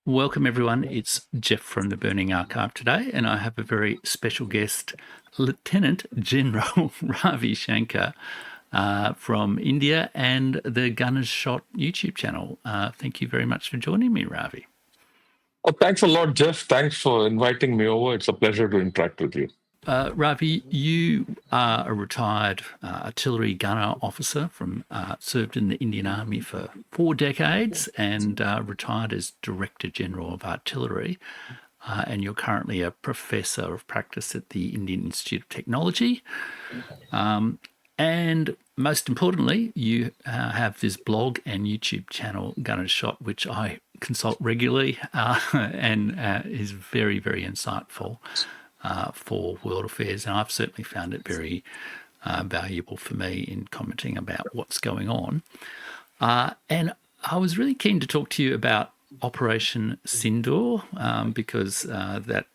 Welcome, everyone. It's Jeff from the Burning Archive today, and I have a very special guest, Lieutenant General Ravi Shankar from India and the Gunner's Shot YouTube channel. Thank you very much for joining me, Ravi. Oh, thanks a lot, Jeff. Thanks for inviting me over. It's a pleasure to interact with you. Ravi, you are a retired artillery gunner officer from served in the Indian Army for 4 decades and retired as Director General of Artillery. And you're currently a professor of practice at the Indian Institute of Technology. And most importantly, you have this blog and YouTube channel, Gunner's Shot, which I consult regularly and is very, very insightful for world affairs. And I've certainly found it very valuable for me in commenting about what's going on. And I was really keen to talk to you about Operation Sindoor because that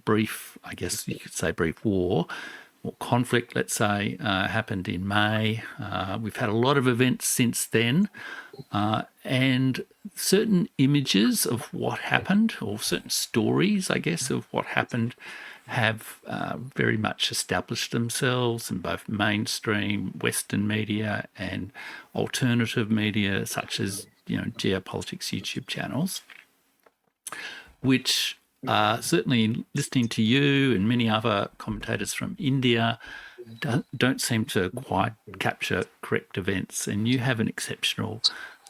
brief, I guess you could say brief war or conflict, let's say, happened in May. We've had a lot of events since then. And certain images of what happened, or certain stories, I guess, of what happened, have very much established themselves in both mainstream Western media and alternative media, such as geopolitics YouTube channels, which certainly listening to you and many other commentators from India don't seem to quite capture correct events. And you have an exceptional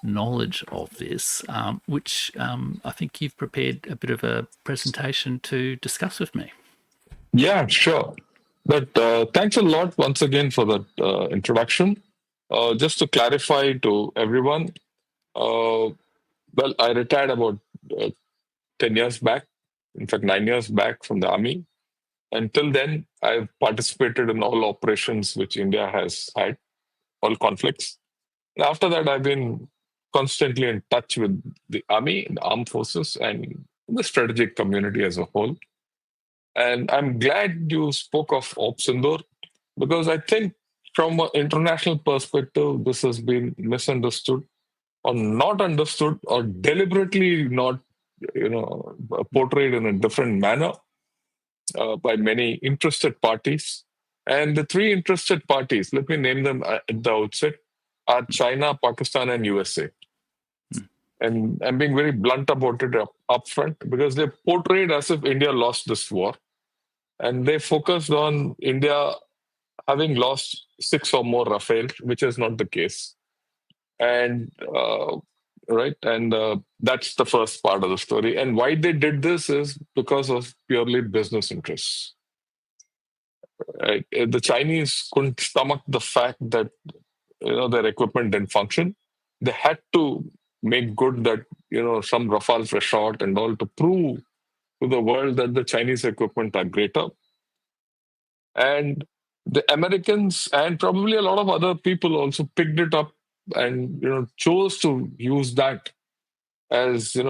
knowledge of this, which I think you've prepared a bit of a presentation to discuss with me. Yeah, sure. But thanks a lot once again for that introduction. Just to clarify to everyone, well, I retired about 10 years back, in fact, 9 years back from the army. Until then, I've participated in all operations which India has had, all conflicts. And after that, I've been constantly in touch with the army, the armed forces, and the strategic community as a whole. And I'm glad you spoke of Op Sindoor because I think from an international perspective, this has been misunderstood or not understood or deliberately not, portrayed in a different manner by many interested parties. And the three interested parties, let me name them at the outset, are China, Pakistan, and USA. And I'm being very blunt about it upfront because they're portrayed as if India lost this war. And they focused on India having lost 6 or more Rafale, which is not the case. And that's the first part of the story. And why they did this is because of purely business interests. Right? The Chinese couldn't stomach the fact that their equipment didn't function. They had to make good that some Rafales were shot and all to prove to the world that the Chinese equipment are greater. And the Americans and probably a lot of other people also picked it up and chose to use that as that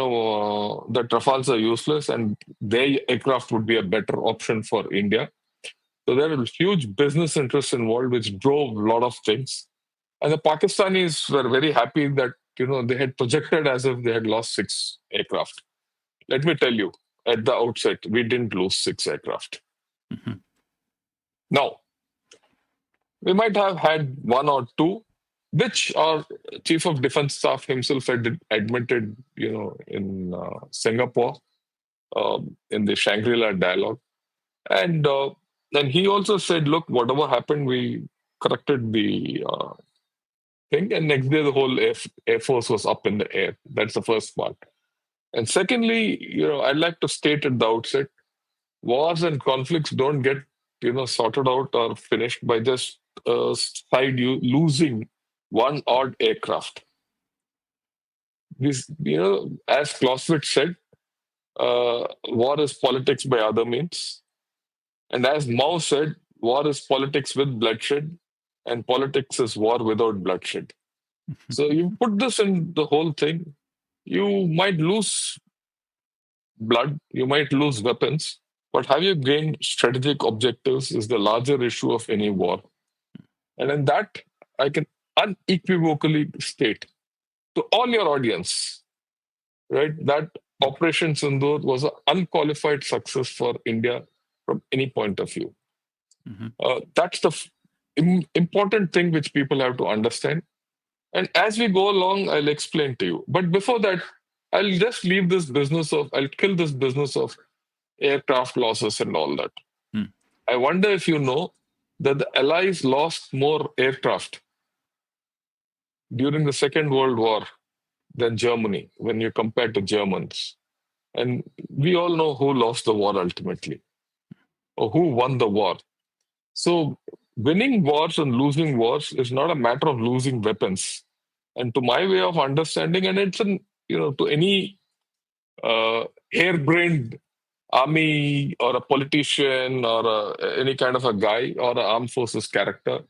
Rafales are useless and their aircraft would be a better option for India. So there are huge business interests involved, which drove a lot of things. And the Pakistanis were very happy that they had projected as if they had lost 6 aircraft. Let me tell you, at the outset, we didn't lose 6 aircraft. Mm-hmm. Now, we might have had 1 or 2, which our chief of defense staff himself had admitted, in Singapore, in the Shangri-La dialogue. And then he also said, look, whatever happened, we corrected the thing. And next day, the whole Air Force was up in the air. That's the first part. And secondly, I'd like to state at the outset, wars and conflicts don't get, sorted out or finished by just side you losing one odd aircraft. This, as Clausewitz said, war is politics by other means. And as Mao said, war is politics with bloodshed, and politics is war without bloodshed. So you put this in the whole thing, you might lose blood, you might lose weapons, but have you gained strategic objectives is the larger issue of any war. And in that, I can unequivocally state to all your audience, right, that Operation Sindoor was an unqualified success for India from any point of view. Mm-hmm. That's the important thing which people have to understand. And as we go along, I'll explain to you. But before that, I'll just leave this business of, I'll kill this business of aircraft losses and all that. Mm. I wonder if you know that the Allies lost more aircraft during the Second World War than Germany when you compare to Germans. And we all know who lost the war ultimately or who won the war. So winning wars and losing wars is not a matter of losing weapons. And to my way of understanding, and it's an, to any harebrained army or a politician or any kind of a guy or an armed forces character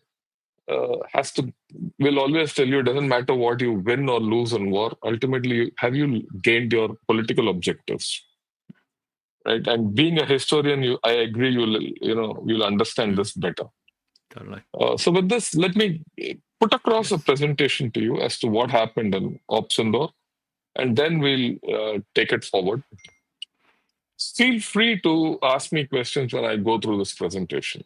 has to will always tell you it doesn't matter what you win or lose in war. Ultimately, have you gained your political objectives, right? And being a historian, I agree you'll understand this better. Totally. So with this, let me put across a presentation to you as to what happened in Sindoor, and then we'll take it forward. Feel free to ask me questions when I go through this presentation.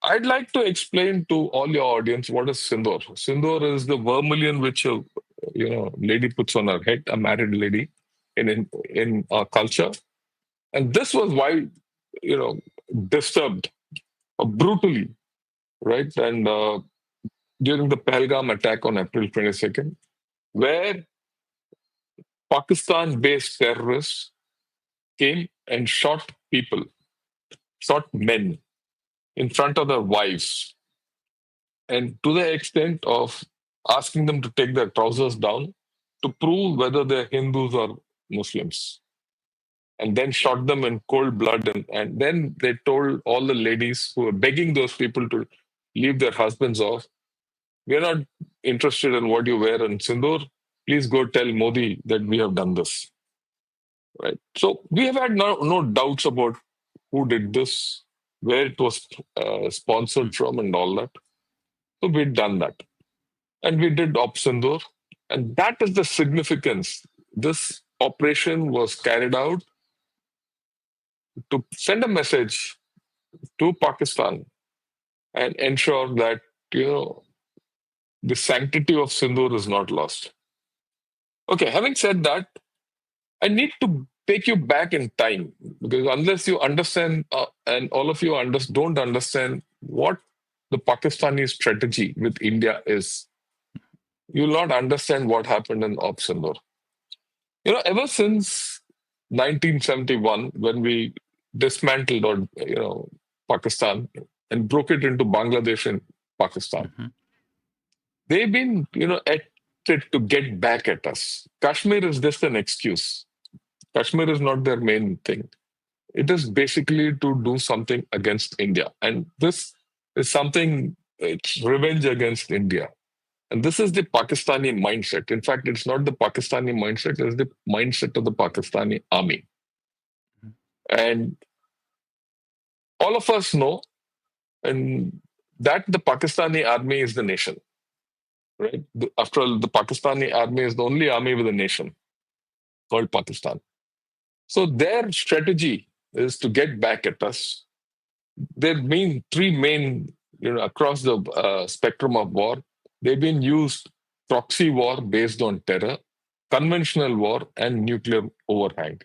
I'd like to explain to all your audience what is Sindoor. Sindoor is the vermilion which a lady puts on her head, a married lady in our culture, and this was why disturbed brutally, right? And during the Pahalgam attack on April 22nd, where Pakistan-based terrorists came and shot people, shot men in front of their wives, and to the extent of asking them to take their trousers down to prove whether they're Hindus or Muslims, and then shot them in cold blood. And then they told all the ladies who were begging those people to leave their husbands off, "We're not interested in what you wear in Sindoor. Please go tell Modi that we have done this." Right. So we have had no doubts about who did this, where it was sponsored from, and all that. So we'd done that. And we did Op Sindoor. And that is the significance. This operation was carried out to send a message to Pakistan and ensure that, the sanctity of Sindoor is not lost. Okay, having said that, I need to take you back in time because unless you understand, and all of you don't understand what the Pakistani strategy with India is, you will not understand what happened in Op Sindoor. Ever since 1971, when we dismantled Pakistan and broke it into Bangladesh and Pakistan, Mm-hmm. they've been at it to get back at us. Kashmir is just an excuse. Kashmir is not their main thing. It is basically to do something against India. And this is something, it's revenge against India. And this is the Pakistani mindset. In fact, it's not the Pakistani mindset, it's the mindset of the Pakistani army. And all of us know and that the Pakistani army is the nation. Right? After all, the Pakistani army is the only army with a nation called Pakistan. So their strategy is to get back at us. There have been three main, across the spectrum of war. They've been used proxy war based on terror, conventional war, and nuclear overhang.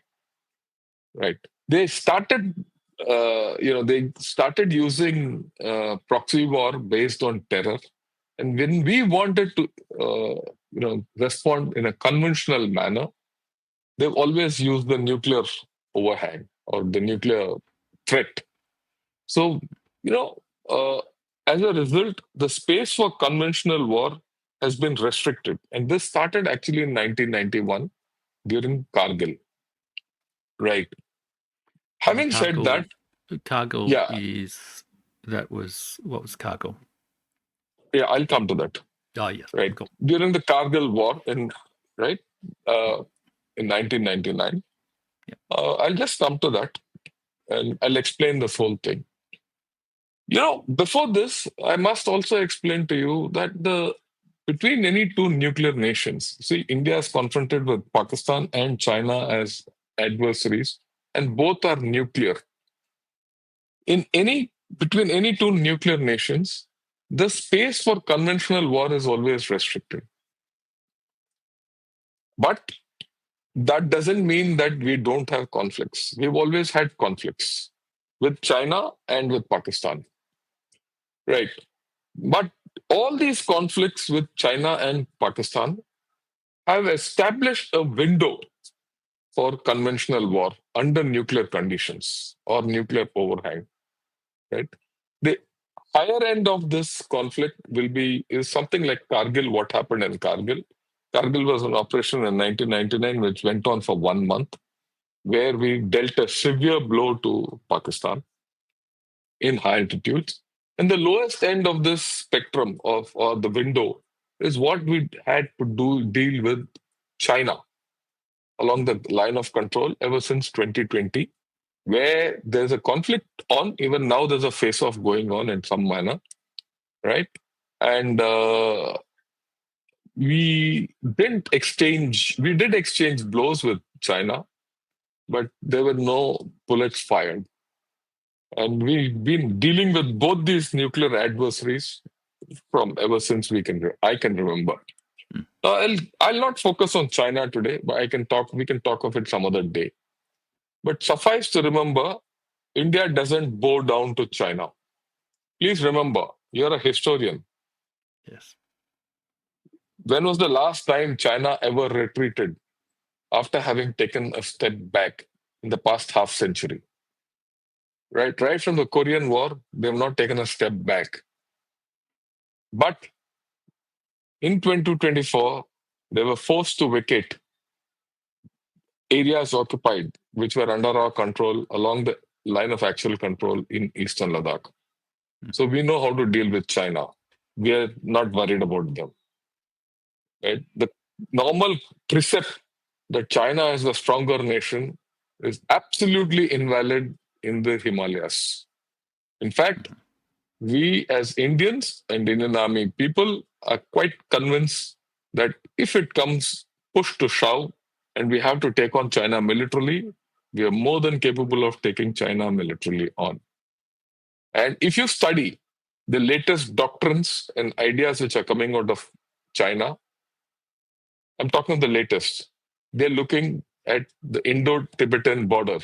Right? They started, they started using proxy war based on terror, and when we wanted to, respond in a conventional manner, they've always used the nuclear overhang or the nuclear threat. So, as a result, the space for conventional war has been restricted. And this started actually in 1991 during Kargil. Right. And Having said that, Kargil yeah, what was Kargil? yeah, I'll come to that. Oh, yes. Right. Cool. During the Kargil war right, in 1999, I'll just come to that and I'll explain this whole thing. Before this, I must also explain to you that the between any two nuclear nations, see, India is confronted with Pakistan and China as adversaries, and both are nuclear. In any between any two nuclear nations, the space for conventional war is always restricted. But that doesn't mean that we don't have conflicts. We've always had conflicts with China and with Pakistan, right? But all these conflicts with China and Pakistan have established a window for conventional war under nuclear conditions or nuclear overhang, right? The higher end of this conflict is something like Kargil, what happened in Kargil. Kargil was an operation in 1999, which went on for 1 month, where we dealt a severe blow to Pakistan in high altitudes. And the lowest end of this spectrum of or the window is what we had to deal with China along the line of control ever since 2020, where there's a conflict on. Even now, there's a face-off going on in some manner, right? And we did exchange blows with China, but there were no bullets fired. And we've been dealing with both these nuclear adversaries from ever since I can remember. Mm. I'll not focus on China today, but we can talk of it some other day. But suffice to remember, India doesn't bow down to China. Please remember, you're a historian. Yes. When was the last time China ever retreated after having taken a step back in the past half century? Right from the Korean War, they've not taken a step back. But in 2024, they were forced to vacate areas occupied, which were under our control along the line of actual control in eastern Ladakh. So we know how to deal with China. We are not worried about them. Right? The normal precept that China is the stronger nation is absolutely invalid in the Himalayas. In fact, we as Indians and Indian Army people are quite convinced that if it comes push to shove and we have to take on China militarily, we are more than capable of taking China militarily on. And if you study the latest doctrines and ideas which are coming out of China, I'm talking of the latest. They're looking at the Indo-Tibetan border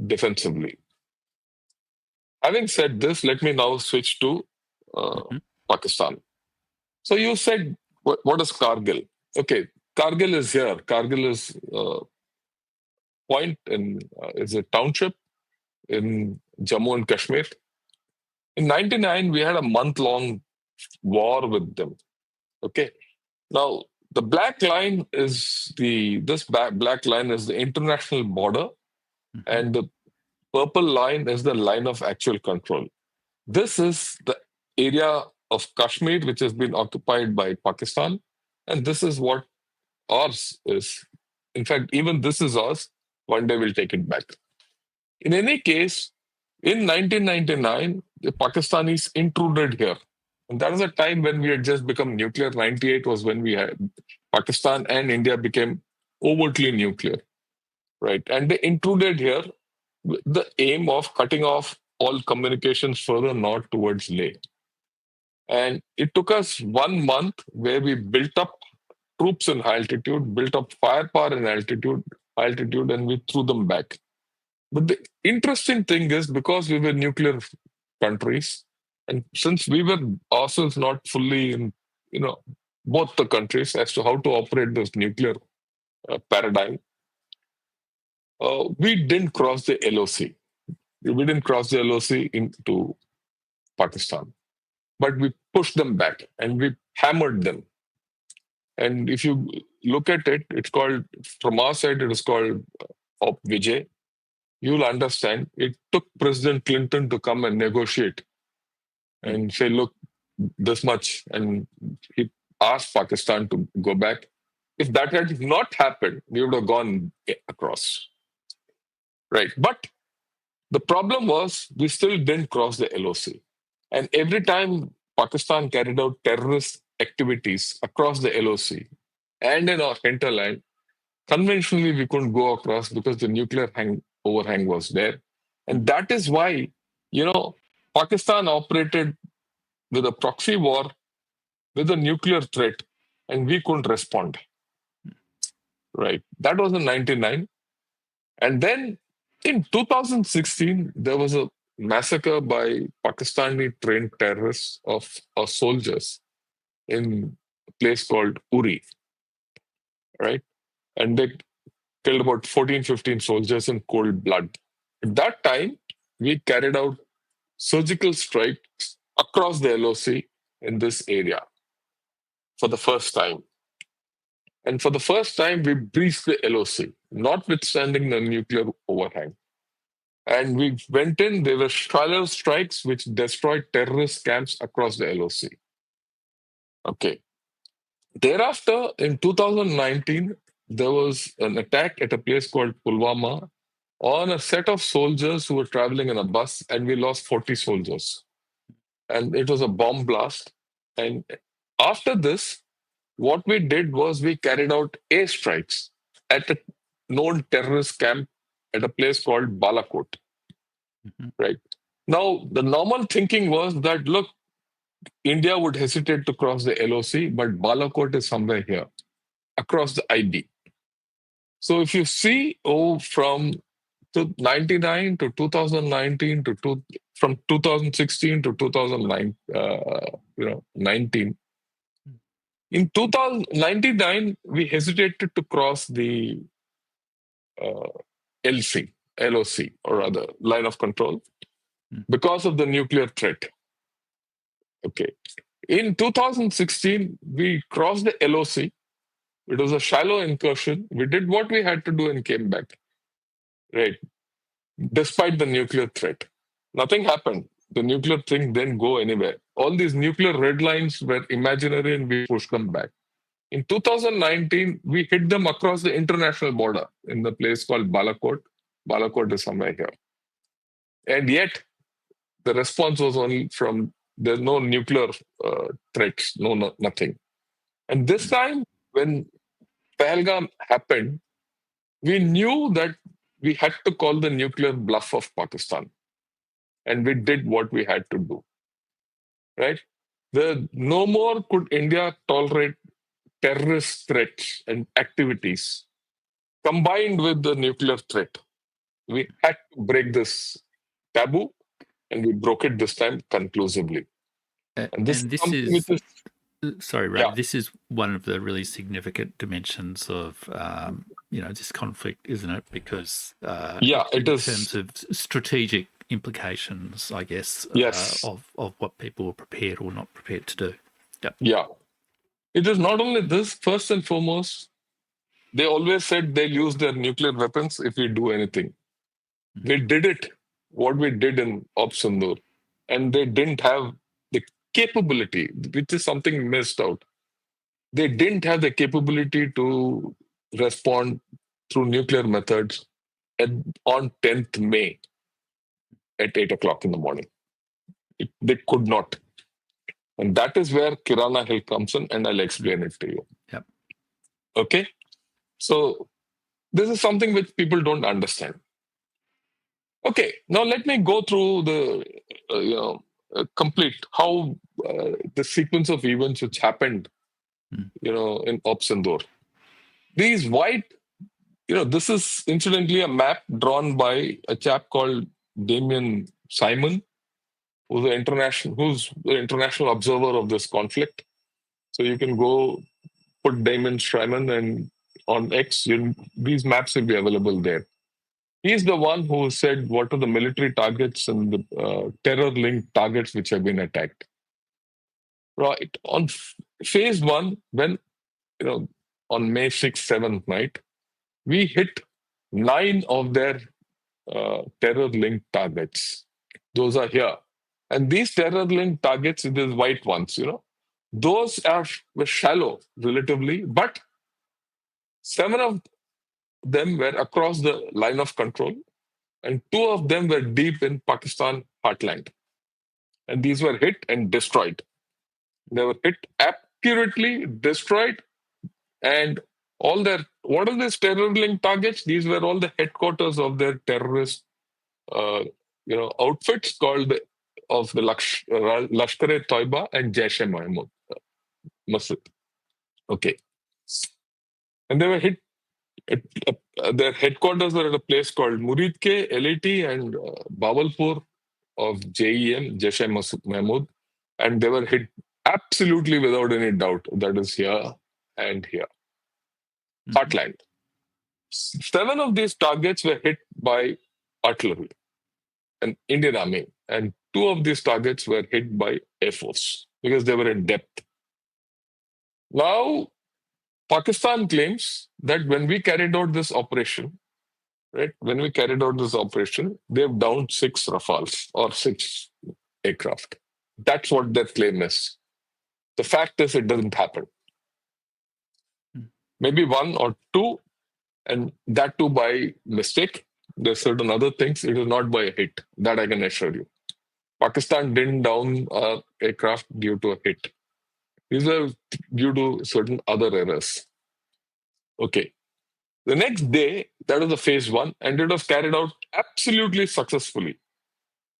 defensively. Having said this, let me now switch to Pakistan. So you said, what is Kargil? Okay, Kargil is here. Kargil is is a township in Jammu and Kashmir. In '99, we had a month-long war with them. Okay, now the black line is black line is the international border, and the purple line is the line of actual control. This is the area of Kashmir which has been occupied by Pakistan, and this is what ours is. In fact, even this is ours. One day we'll take it back. In any case, in 1999, the Pakistanis intruded here. And that was a time when we had just become nuclear. 98 was when we had Pakistan and India became overtly nuclear, right? And they intruded here with the aim of cutting off all communications further north towards Leh. And it took us 1 month where we built up troops in high altitude, built up firepower in altitude, and we threw them back. But the interesting thing is because we were nuclear countries, and since we were ourselves not fully in, both the countries as to how to operate this nuclear paradigm, we didn't cross the LOC. We didn't cross the LOC into Pakistan, but we pushed them back and we hammered them. And if you look at it, it's called, from our side, it is called Op Vijay. You'll understand it took President Clinton to come and negotiate and say, look, this much. And he asked Pakistan to go back. If that had not happened, we would have gone across. Right. But the problem was we still didn't cross the LOC. And every time Pakistan carried out terrorist activities across the LOC and in our hinterland, conventionally we couldn't go across because the nuclear overhang was there. And that is why, Pakistan operated with a proxy war with a nuclear threat and we couldn't respond. Right. That was in 99. And then in 2016, there was a massacre by Pakistani trained terrorists of soldiers in a place called Uri. Right. And they killed about 14, 15 soldiers in cold blood. At that time, we carried out surgical strikes across the LOC in this area for the first time. And for the first time, we breached the LOC, notwithstanding the nuclear overhang. And we went in, there were shallow strikes which destroyed terrorist camps across the LOC. Okay. Thereafter, in 2019, there was an attack at a place called Pulwama on a set of soldiers who were traveling in a bus, and we lost 40 soldiers. And it was a bomb blast. And after this, what we did was we carried out airstrikes at a known terrorist camp at a place called Balakot. Right. Now, the normal thinking was that, look, India would hesitate to cross the LOC, but Balakot is somewhere here, across the IB. So if you see, from 99 to 2019 from 2016 to 2009, 19. In 2099, we hesitated to cross the LOC, or rather line of control, because of the nuclear threat. Okay. In 2016, we crossed the LOC. It was a shallow incursion. We did what we had to do and came back. Right. Despite the nuclear threat. Nothing happened. The nuclear thing didn't go anywhere. All these nuclear red lines were imaginary and we pushed them back. In 2019, we hit them across the international border in the place called Balakot. Balakot is somewhere here. And yet, the response was only from, there's no nuclear threats, nothing. And this time, when Pahalgam happened, we knew that we had to call the nuclear bluff of Pakistan. And we did what we had to do. Right? No more could India tolerate terrorist threats and activities combined with the nuclear threat. We had to break this taboo, and we broke it this time conclusively. And this is, sorry, Ray, this is one of the really significant dimensions of this conflict, isn't it? Because it is, in terms of strategic implications, I guess, of what people were prepared or not prepared to do. Yep. Yeah. It is not only this, first and foremost, they always said they'll use their nuclear weapons if we do anything. They did it, what we did in Sindoor, and they didn't have the capability, which is something missed out. They didn't have the capability to respond through nuclear methods on 10th May at 8 o'clock in the morning. They could not. And that is where Kirana Hill comes in, and I'll explain it to you. Yep. Okay? So this is something which people don't understand. Okay, now let me go through the complete how the sequence of events which happened, in Sindoor. These white, this is incidentally a map drawn by a chap called Damien Simon, who's the international observer of this conflict. So you can go put Damien Simon and on X, these maps will be available there. He's the one who said what are the military targets and the terror-linked targets which have been attacked. Right. On phase one, when, on May 6th, 7th night, we hit 9 of their terror-linked targets. Those are here. And these terror-linked targets, these white ones, those were shallow relatively, but 7 of them were across the line of control, and 2 of them were deep in Pakistan heartland. And these were hit and destroyed. They were hit accurately destroyed. And what are these terror-linked targets? These were all the headquarters of their terrorist, outfits of the Lashkar-e-Toiba and Jaish-e-Mohammed, Masud. Okay. And they were hit. Their headquarters were at a place called Murid Ke, LAT, and Bawalpur of JEM, Jaish-e-Mohammed. And they were hit absolutely without any doubt. That is here and here. Heartland. 7 of these targets were hit by artillery and Indian Army, and 2 of these targets were hit by Air Force because they were in depth. Now, Pakistan claims that when we carried out this operation, they've downed 6 Rafales or 6 aircraft. That's what their claim is. The fact is, it doesn't happen. Maybe 1 or 2, and that too by mistake. There's certain other things. It is not by a hit. That I can assure you. Pakistan didn't down aircraft due to a hit. These are due to certain other errors. Okay. The next day, that was the phase 1, and it was carried out absolutely successfully.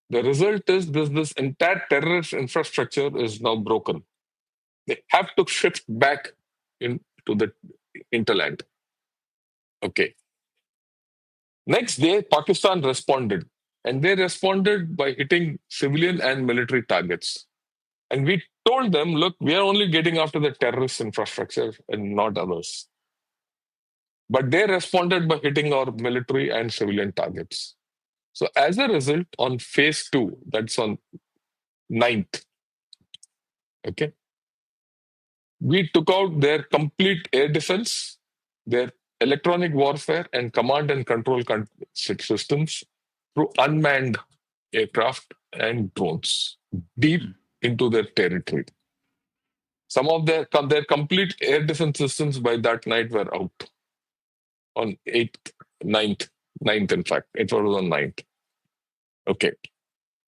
The result is this entire terrorist infrastructure is now broken. They have to shift back into the hinterland. Okay. Next day, Pakistan responded, and they responded by hitting civilian and military targets. And we told them, look, we are only getting after the terrorist infrastructure and not others. But they responded by hitting our military and civilian targets. So as a result, on phase 2, that's on 9th, okay, we took out their complete air defense, their electronic warfare, and command and control systems through unmanned aircraft and drones deep into their territory. Some of their complete air defense systems by that night were out. On 8th, 9th, in fact. It was on 9th. Okay.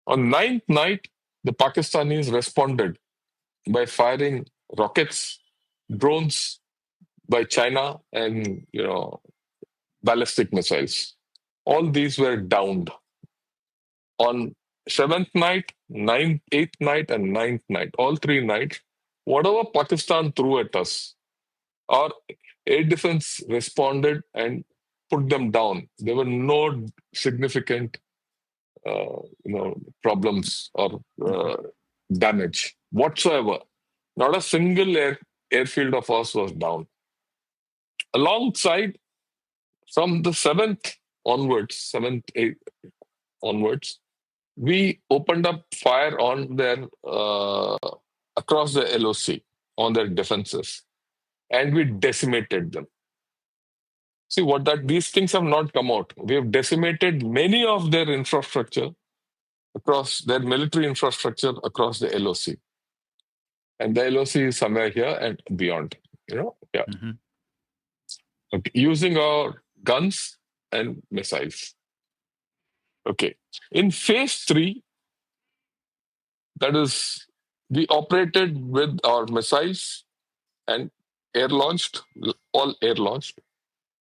On 9th night, the Pakistanis responded by firing rockets, drones by China, and ballistic missiles. All these were downed. On 7th night, 9th, 8th night, and 9th night, all 3 nights, whatever Pakistan threw at us, our air defense responded and put them down. There were no significant problems or damage whatsoever. Not a single airfield of ours was down. Alongside, from the 7th, 8th onwards, we opened up fire on their across the LOC on their defenses, and we decimated them. See these things have not come out. We have decimated many of their infrastructure across their military infrastructure across the LOC. And the LOC is somewhere here and beyond. Yeah. Mm-hmm. Okay. Using our guns and missiles. Okay. In phase 3, that is, we operated with our missiles and all air launched,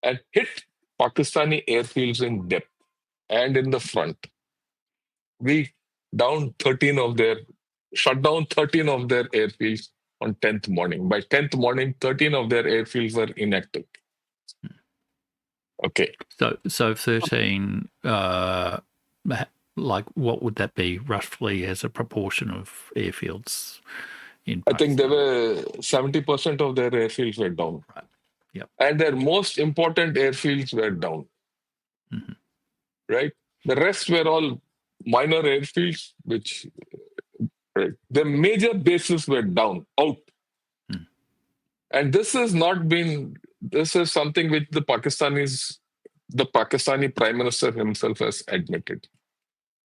and hit Pakistani airfields in depth and in the front. We shut down 13 of their airfields on 10th morning. By 10th morning, 13 of their airfields were inactive. Okay. So 13, like what would that be roughly as a proportion of airfields in Pakistan? I think there were 70% of their airfields were down. Right. Yep. And their most important airfields were down. Mm-hmm. Right? The rest were all minor airfields, the major bases were down, out. Mm. And this is something which the Pakistani Prime Minister himself has admitted.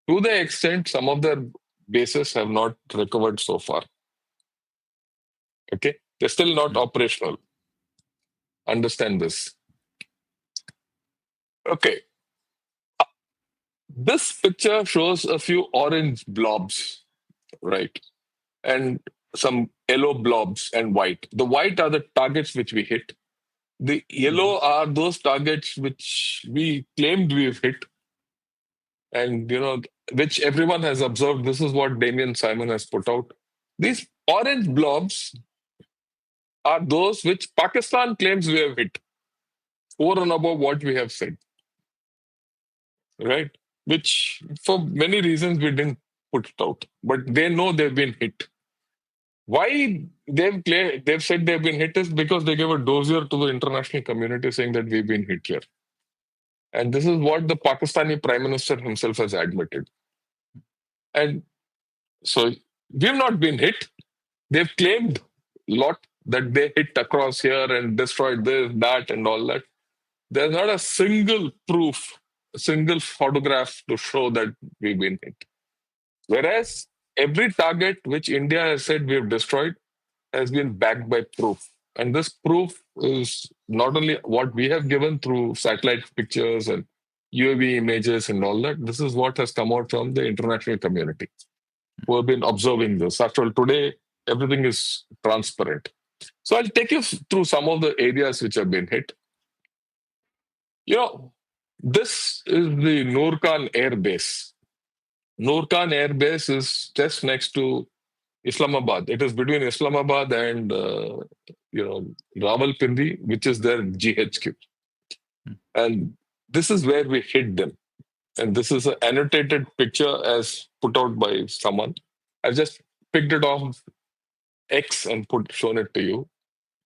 To the extent some of their bases have not recovered so far. Okay? They're still not operational. Understand this. Okay. This picture shows a few orange blobs, right? And some yellow blobs and white. The white are the targets which we hit. The yellow are those targets which we claimed we've hit, and which everyone has observed. This is what Damien Simon has put out. These orange blobs are those which Pakistan claims we have hit, over and above what we have said, right? Which, for many reasons, we didn't put it out, but they know they've been hit. Why they've said they've been hit is because they gave a dossier to the international community saying that we've been hit here. And this is what the Pakistani Prime Minister himself has admitted. And so we've not been hit. They've claimed a lot that they hit across here and destroyed this, that, and all that. There's not a single proof, a single photograph to show that we've been hit. Whereas every target which India has said we've destroyed has been backed by proof. And this proof is not only what we have given through satellite pictures and UAV images and all that. This is what has come out from the international community who have been observing this. After all, today, everything is transparent. So I'll take you through some of the areas which have been hit. This is the Norcan Air Base. Norcan Air Base is just next to Islamabad. It is between Islamabad and Rawalpindi, which is their GHQ. And this is where we hit them. And this is an annotated picture as put out by someone. I've just picked it off X and shown it to you.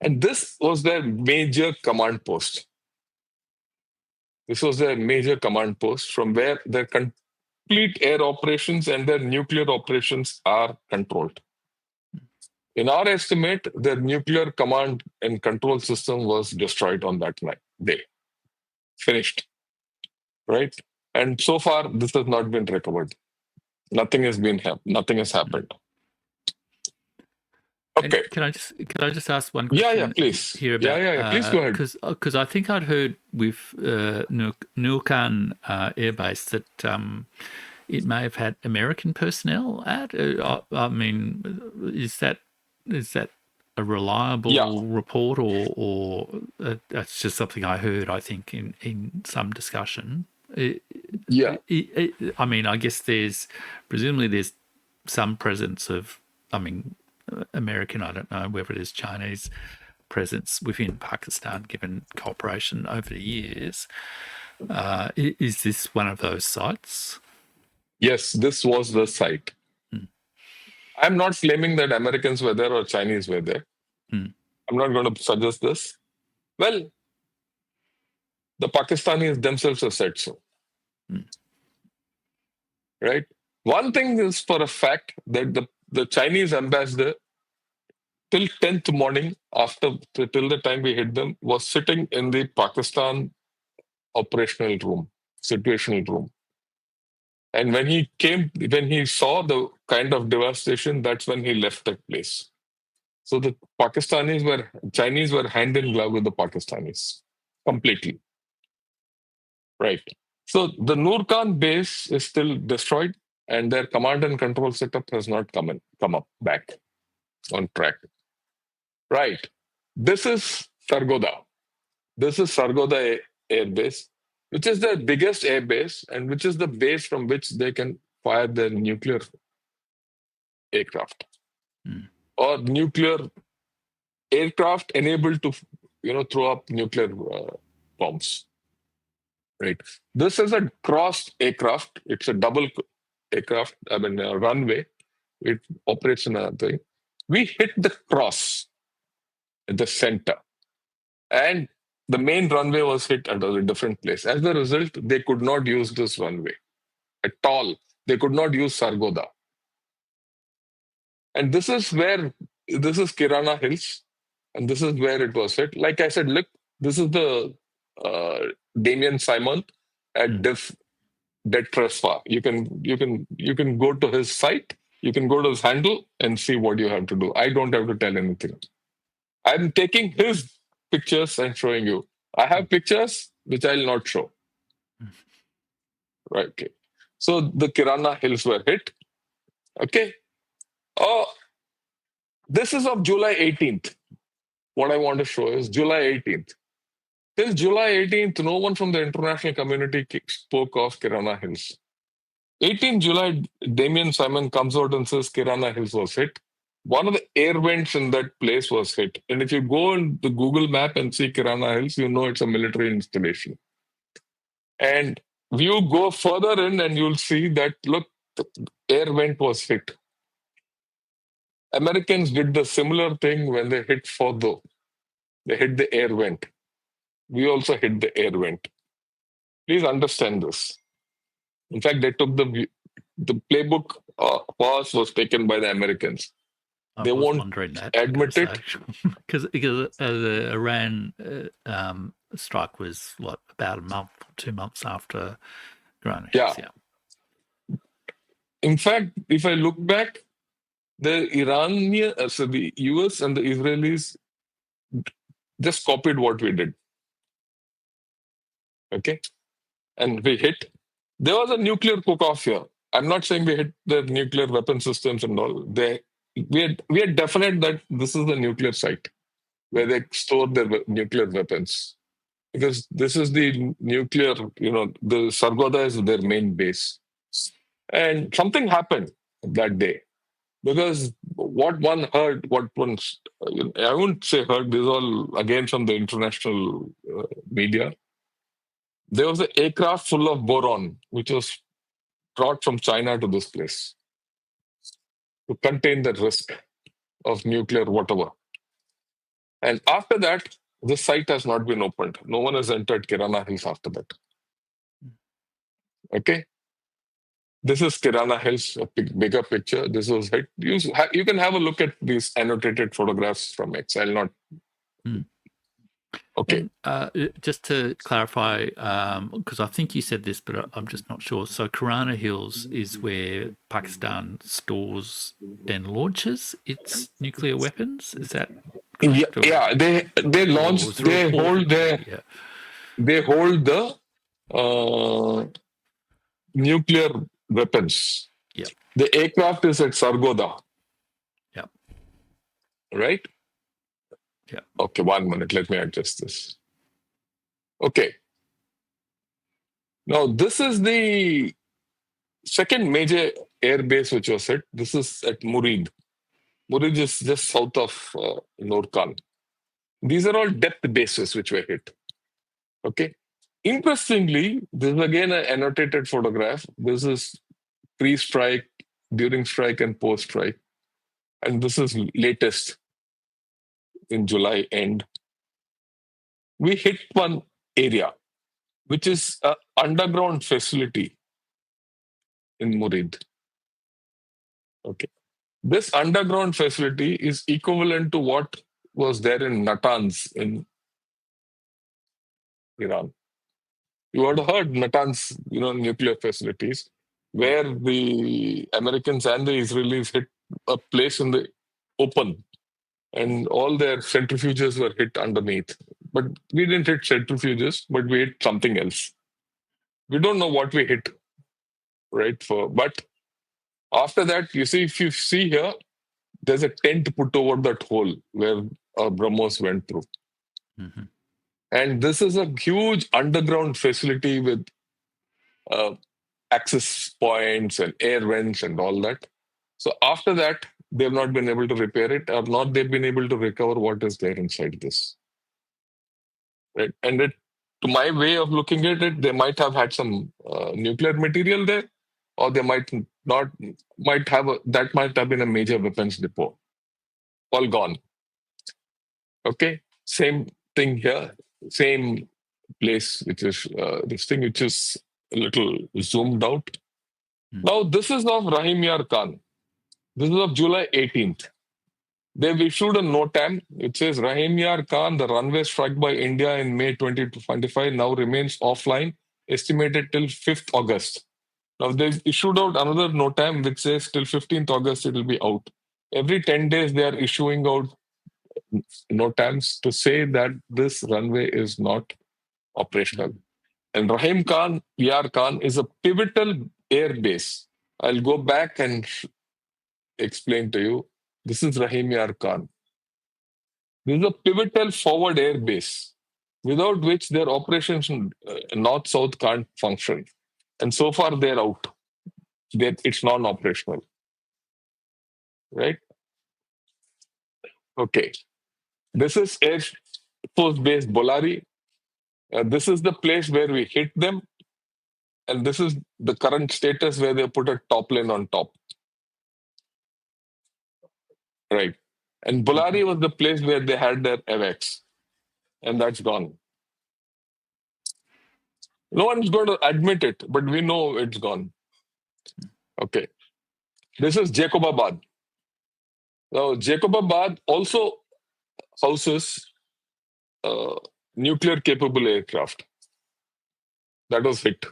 And this was their major command post. This was their major command post from where their complete air operations and their nuclear operations are controlled. In our estimate, their nuclear command and control system was destroyed on that day. Finished. Right? And so far, this has not been recovered. Nothing has happened. Okay. And can I just ask one question? Yeah, please. Here about, yeah. Please go ahead. Because I think I'd heard with Norcan Air Base that it may have had American personnel at. I mean, is that a reliable report, or that's just something I heard? I think in some discussion. I mean, I guess presumably there's some presence of, American, I don't know whether it is Chinese presence within Pakistan, given cooperation over the years. Is this one of those sites? Yes, this was the site. I'm not claiming that Americans were there or Chinese were there. I'm not going to suggest this. Well, the Pakistanis themselves have said so. Right? One thing is for a fact that the Chinese ambassador, till 10th morning, till the time we hit them, was sitting in the Pakistan operational room, situational room. And when he saw the kind of devastation, that's when he left that place. So the Chinese were hand in glove with the Pakistanis completely. Right. So the Norcan base is still destroyed, and their command and control setup has not come up back on track. Right. This is Sargodha. This is Sargodha Air Base, which is the biggest air base and which is the base from which they can fire their nuclear aircraft or nuclear aircraft enabled to throw up nuclear bombs. Right. This is a crossed aircraft. It's a double aircraft. Runway. It operates in a thing. We hit the cross at the center, and the main runway was hit at a different place. As a result, they could not use this runway at all. They could not use Sargodha. And this is Kirana Hills, and this is where it was hit. Like I said, look, this is the Damien Simon at Dead Trespa. You can go to his site, you can go to his handle and see what you have to do. I don't have to tell anything. I'm taking his pictures and showing you. I have pictures which I'll not show. Right. Okay. So the Kirana Hills were hit. Okay. Oh, This is of July 18th. What I want to show is July 18th. Till July 18th, no one from the international community spoke of Kirana Hills. 18 July, Damien Simon comes out and says Kirana Hills was hit. One of the air vents in that place was hit. And if you go on the Google map and see Kirana Hills, you know it's a military installation. And you go further in and you'll see that, look, the air vent was hit. Americans did the similar thing when they hit Fordo. They hit the air vent. We also hit the air vent. Please understand this. In fact, they took the playbook pause was taken by the Americans. They was won't wondering that admit it. because the Iran strike was about a month, 2 months after Corona. Yeah. In fact, if I look back, the Iranian, so the US and the Israelis just copied what we did. Okay, and we hit. There was a nuclear cook-off here. I'm not saying we hit the nuclear weapon systems and all. We are definite that this is the nuclear site where they store their nuclear weapons, because this is the nuclear. The Saroda is their main base, and something happened that day. Because what one heard, I wouldn't say heard, this is all again from the international media. There was an aircraft full of boron, which was brought from China to this place to contain the risk of nuclear whatever. And after that, this site has not been opened. No one has entered Kirana Hills after that. Okay? This is Kirana Hills, a bigger picture. This was hit. You can have a look at these annotated photographs from X. I'll not. Okay. And, just to clarify, because I think you said this, but I'm just not sure. So Kirana Hills is where Pakistan stores and launches its nuclear weapons. Is that correct? Yeah. They launch. They hold the nuclear weapons. Yeah. The aircraft is at Sargodha. Yeah. Right? Yeah. Okay, 1 minute. Let me adjust this. Okay. Now, this is the second major air base which was hit. This is at Murid. Murid is just south of Norcan. These are all depth bases which were hit. Okay. Interestingly, this is again an annotated photograph. This is pre-strike, during strike, and post-strike. And this is latest in July end. We hit one area, which is an underground facility in Murid. Okay. This underground facility is equivalent to what was there in Natanz in Iran. You would have heard Natanz, nuclear facilities, where the Americans and the Israelis hit a place in the open, and all their centrifuges were hit underneath. But we didn't hit centrifuges, but we hit something else. We don't know what we hit, right? But after that, you see, if you see here, there's a tent put over that hole where Brahmos went through. Mm-hmm. And this is a huge underground facility with access points and air vents and all that. So after that, they've not been able to repair it, or not they've been able to recover what is there inside this. Right? And to my way of looking at it, they might have had some nuclear material there, or they might not, that might have been a major weapons depot. All gone. Okay, same thing here, same place, which is this thing, which is a little zoomed out. Now, this is of Rahimar Khan. This is of July 18th. They've issued a NOTAM. It says Rahimar Khan, the runway struck by India in May 2025, now remains offline, estimated till 5th August. Now, they've issued out another NOTAM which says till 15th August it will be out. Every 10 days, they are issuing out NOTAMs to say that this runway is not operational. And Rahimar Khan is a pivotal air base. I'll go back and explain to you. This is Rahimar Khan. This is a pivotal forward air base, without which their operations north-south can't function. And so far, they're out. It's non-operational, right? Okay. This is Air Force Base Bolari. This is the place where we hit them. And this is the current status where they put a top lane on top. Right. And Bolari was the place where they had their AVAX. And that's gone. No one's going to admit it, but we know it's gone. Okay. This is Jacobabad. Now, Jacobabad also houses nuclear capable aircraft. That was hit.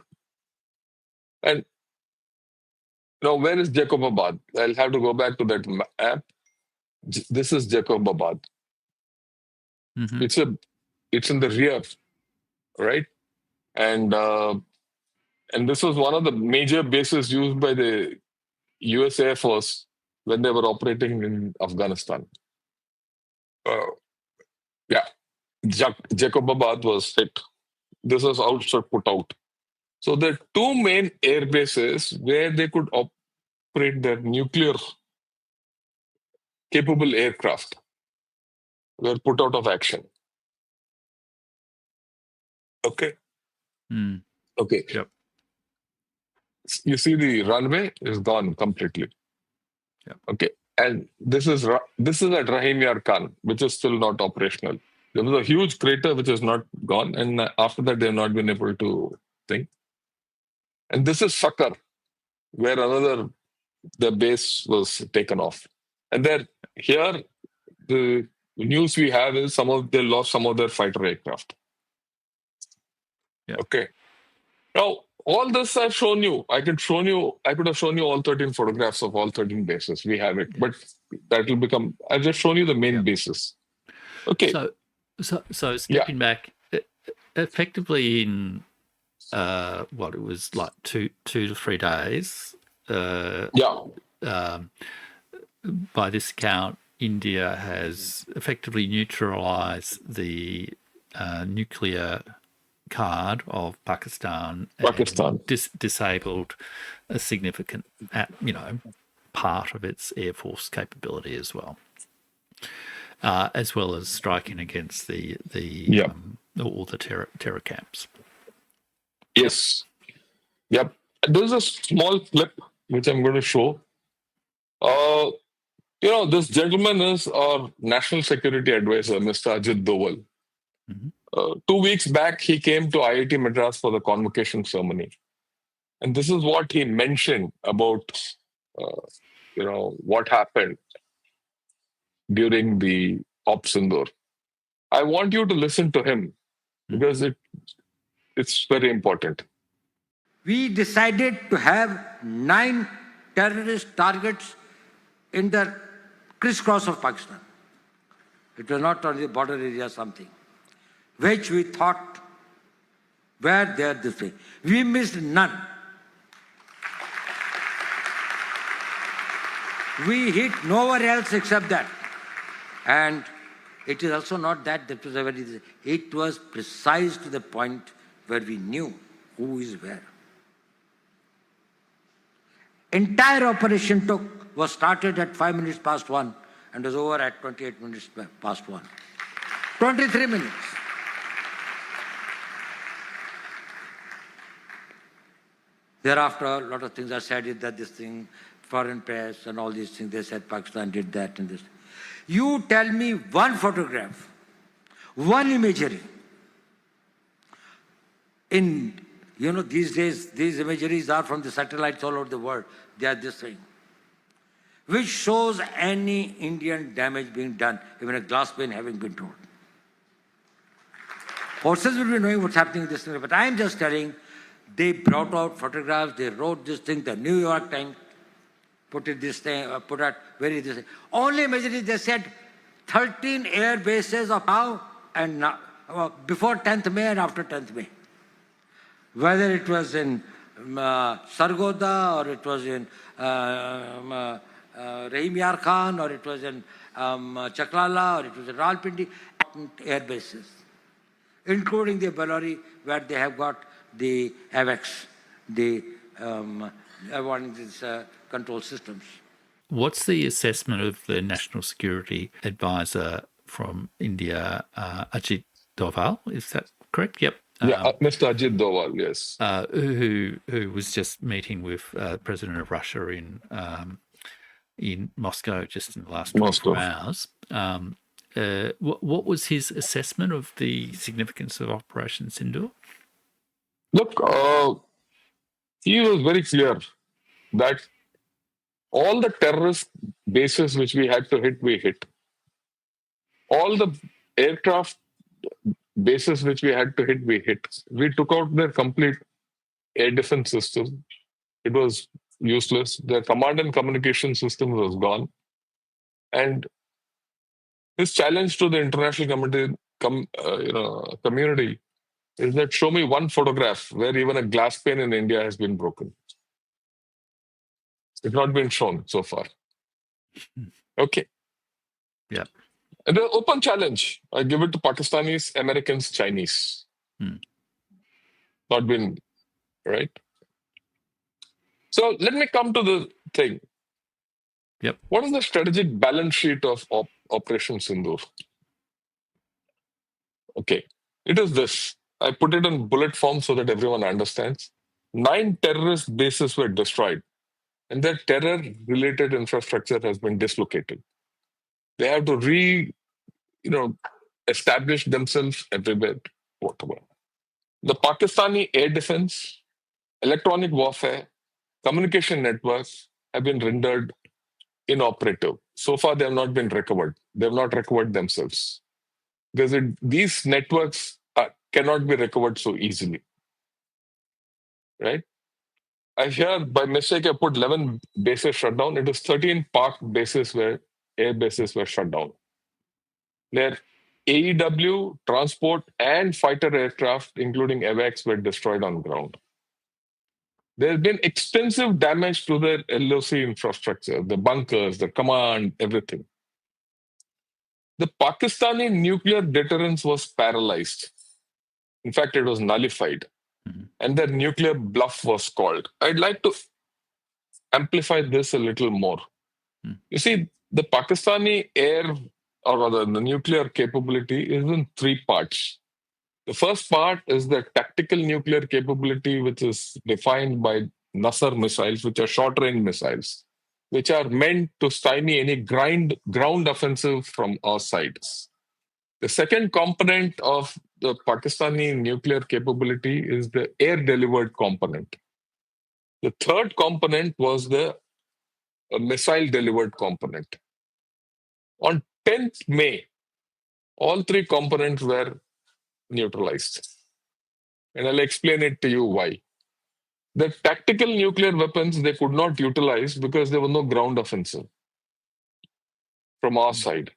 And now, where is Jacobabad? I'll have to go back to that map. This is Jacobabad. Mm-hmm. It's in the rear, right? And this was one of the major bases used by the US Air Force when they were operating in Afghanistan. Yeah, Jacobabad was hit. This was also put out. So the two main air bases where they could operate their nuclear capable aircraft were put out of action. Okay. Mm. Okay. Yep. You see the runway is gone completely. Yep. Okay. And this is at Rahimar Khan, which is still not operational. There was a huge crater which is not gone, and after that they have not been able to think. And this is Shankar, where the base was taken off. And here the news we have is they lost some of their fighter aircraft. Yeah. Okay. Now, all this I've shown you. I could have shown you all 13 photographs of all 13 bases. We have it. But that will become, I've just shown you the main bases. Okay. So stepping back, effectively in what it was like 2 to 3 days. By this account, India has effectively neutralized the nuclear card of Pakistan. And disabled a significant, part of its air force capability as well. As well as striking against all the terror camps. Yes. Yep. There's a small clip which I'm going to show. This gentleman is our national security advisor, Mr. Ajit Dval. Mm-hmm. 2 weeks back, he came to IIT Madras for the convocation ceremony. And this is what he mentioned about, what happened during the Op Sindoor. I want you to listen to him because it's very important. We decided to have 9 terrorist targets in the crisscross of Pakistan. It was not only the border area, something, which we thought were there this way. We missed none. We hit nowhere else except that. And it is also not that was a very, it was precise to the point where we knew who is where. Entire operation was started at 5 minutes past 1 and was over at 28 minutes past 1. 23 minutes. Thereafter, a lot of things are said that this thing, foreign press and all these things, they said Pakistan did that and this. You tell me one photograph, one imagery. These days, these imageries are from the satellites all over the world. They are this thing, which shows any Indian damage being done, even a glass pane having been torn. Forces will be knowing what's happening in this thing, but I am just telling, they brought out photographs, they wrote this thing, the New York Times put this thing. Only imagery, they said 13 air bases of now and now, before 10th May and after 10th May. Whether it was in Sargodha or it was in Rahimar Khan, or it was in Chaklala, or it was in Rawalpindi, air bases, including the Bellary, where they have got the AVAX, the avoidance control systems. What's the assessment of the National Security Advisor from India, Ajit Dval? Is that correct? Yep. Mr. Ajit Dval, yes. Who was just meeting with the President of Russia in Moscow just in the last 24 hours. What was his assessment of the significance of Operation Sindoor? Look, he was very clear that all the terrorist bases which we had to hit, we hit. All the aircraft bases which we had to hit, we hit. We took out their complete air defense system. It was useless. Their command and communication system was gone. And his challenge to the international community is that show me one photograph where even a glass pane in India has been broken. It's not been shown so far. Okay. Yeah. And the open challenge, I give it to Pakistanis, Americans, Chinese. Not been, right? So let me come to the thing. Yep. What is the strategic balance sheet of Operation Sindoor? Okay. It is this. I put it in bullet form so that everyone understands. 9 terrorist bases were destroyed, and their terror-related infrastructure has been dislocated. They have to establish themselves everywhere, whatever. The Pakistani air defense, electronic warfare, communication networks have been rendered inoperative. So far, they have not been recovered. They have not recovered themselves. Because these networks cannot be recovered so easily. Right? I hear by mistake I put 11 bases shut down. It is 13 parked bases where air bases were shut down. Their AEW, transport, and fighter aircraft, including AVAX, were destroyed on ground. There has been extensive damage to their LOC infrastructure, the bunkers, the command, everything. The Pakistani nuclear deterrence was paralyzed. In fact, it was nullified. And their nuclear bluff was called. I'd like to amplify this a little more. You see, the Pakistani air, or rather the nuclear capability, is in 3 parts. The first part is the tactical nuclear capability, which is defined by Nasr missiles, which are short-range missiles, which are meant to stymie any ground offensive from our sides. The second component of the Pakistani nuclear capability is the air-delivered component. The third component was the missile-delivered component. On 10th May, all 3 components were neutralized. And I'll explain it to you why. The tactical nuclear weapons, they could not utilize because there was no ground offensive from our side.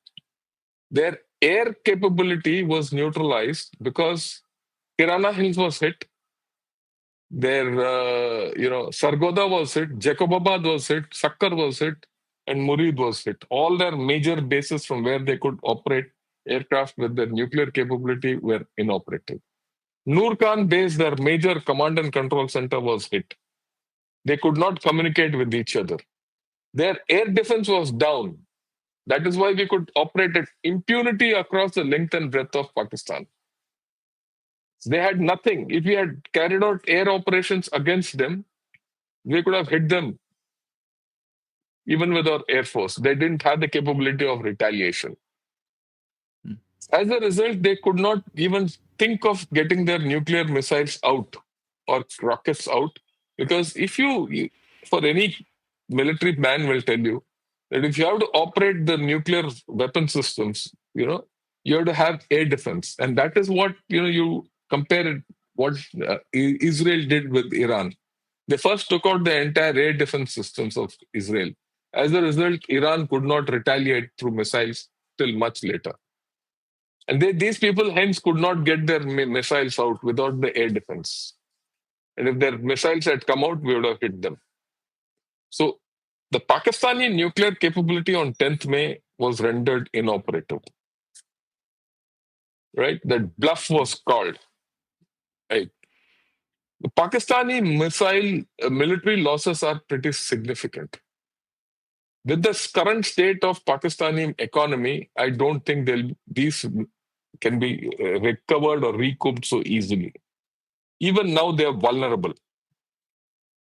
Their air capability was neutralized because Kirana Hills was hit. Their, Sargoda was hit, Jacobabad was hit, Shankar was hit, and Murid was hit. All their major bases from where they could operate aircraft with their nuclear capability were inoperative. Norcan Base, their major command and control center, was hit. They could not communicate with each other. Their air defense was down. That is why we could operate at impunity across the length and breadth of Pakistan. They had nothing. If we had carried out air operations against them, we could have hit them, even with our air force. They didn't have the capability of retaliation. As a result, they could not even think of getting their nuclear missiles out or rockets out. Because if you for any military man will tell you that if you have to operate the nuclear weapon systems, you have to have air defense. And that is what, you compare it, what Israel did with Iran. They first took out the entire air defense systems of Israel. As a result, Iran could not retaliate through missiles till much later. And these people hence could not get their missiles out without the air defense. And if their missiles had come out, we would have hit them. So The Pakistani nuclear capability on 10th May was rendered inoperative. Right? That bluff was called. Right? The Pakistani missile military losses are pretty significant. With the current state of Pakistani economy, I don't think these can be recovered or recouped so easily. Even now, they are vulnerable.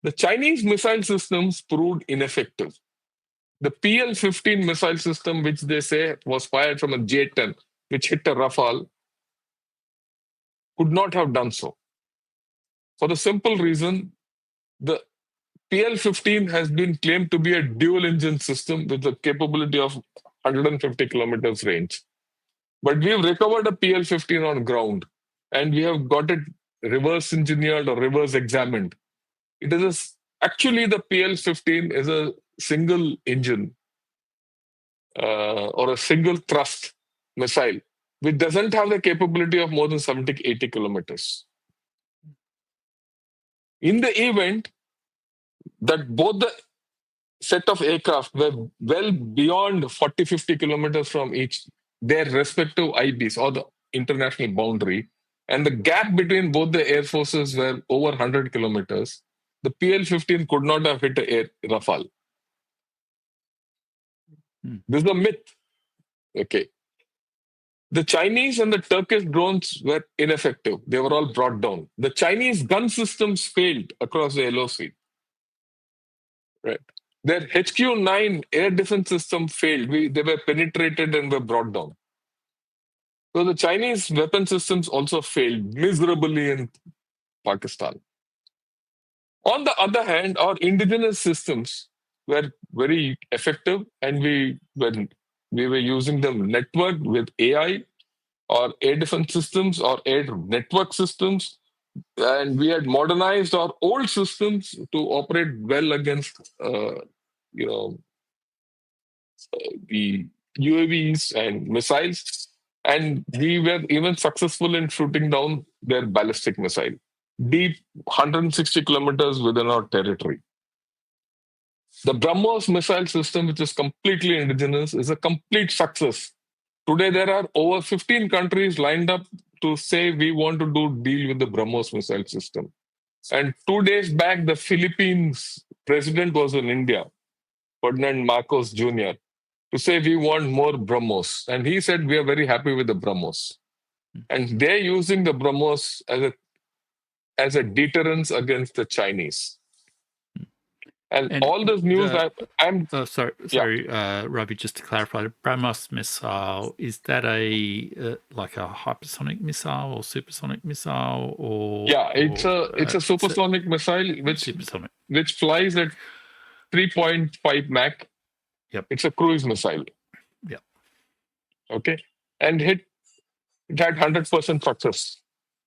The Chinese missile systems proved ineffective. The PL-15 missile system, which they say was fired from a J-10, which hit a Rafale, could not have done so. For the simple reason, the PL-15 has been claimed to be a dual-engine system with a capability of 150 kilometers range. But we've recovered a PL-15 on ground, and we have got it reverse engineered or reverse examined. It is actually the PL-15 is a single engine or a single thrust missile, which doesn't have the capability of more than 70, 80 kilometers. In the event that both the set of aircraft were well beyond 40, 50 kilometers from each, their respective IBs or the international boundary, and the gap between both the air forces were over 100 kilometers, the PL-15 could not have hit a Rafale. This is a myth. Okay. The Chinese and the Turkish drones were ineffective. They were all brought down. The Chinese gun systems failed across the LOC. Right. Their HQ-9 air defense system failed. They were penetrated and were brought down. So the Chinese weapon systems also failed miserably in Pakistan. On the other hand, our indigenous systems were very effective, and we were using them networked with AI or air defense systems or air network systems, and we had modernized our old systems to operate well against, the UAVs and missiles. And we were even successful in shooting down their ballistic missile, deep 160 kilometers within our territory. The Brahmos missile system, which is completely indigenous, is a complete success. Today, there are over 15 countries lined up to say we want to do deal with the Brahmos missile system. And 2 days back, the Philippines president was in India, Ferdinand Marcos Jr., to say we want more Brahmos. And he said we are very happy with the Brahmos. And they're using the Brahmos as a deterrence against the Chinese. And all this news, sorry, Ravi, just to clarify, the Brahmos missile, is that like a hypersonic missile or supersonic missile? It's a supersonic missile which flies at 3.5 Mach. Yep. It's a cruise missile. Yep. Okay. And it had 100% success.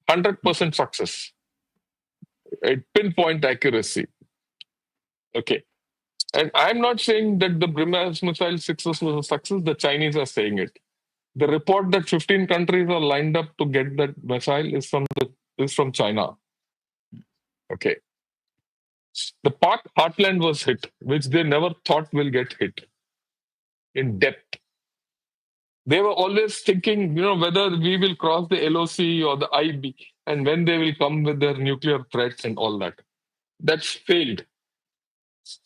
100% success. Pinpoint accuracy. Okay. And I'm not saying that the Brahmos missile success was a success. The Chinese are saying it. The report that 15 countries are lined up to get that missile is from China. Okay. The Pak heartland was hit, which they never thought will get hit in depth. They were always thinking, whether we will cross the LOC or the IB and when they will come with their nuclear threats and all that. That's failed.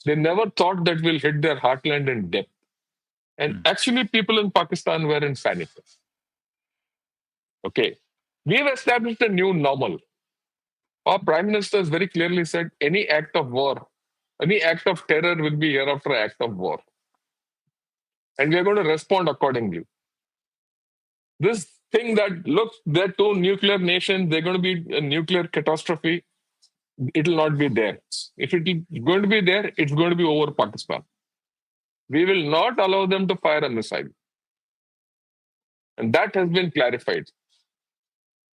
They never thought that we'll hit their heartland in depth. And actually, people in Pakistan were in panic. Okay. We've established a new normal. Our Prime Minister has very clearly said any act of war, any act of terror will be hereafter an act of war. And we are going to respond accordingly. This thing that, look, they're two nuclear nations, they're going to be a nuclear catastrophe, it will not be there. If it is going to be there, it's going to be over Pakistan. We will not allow them to fire a missile. And that has been clarified.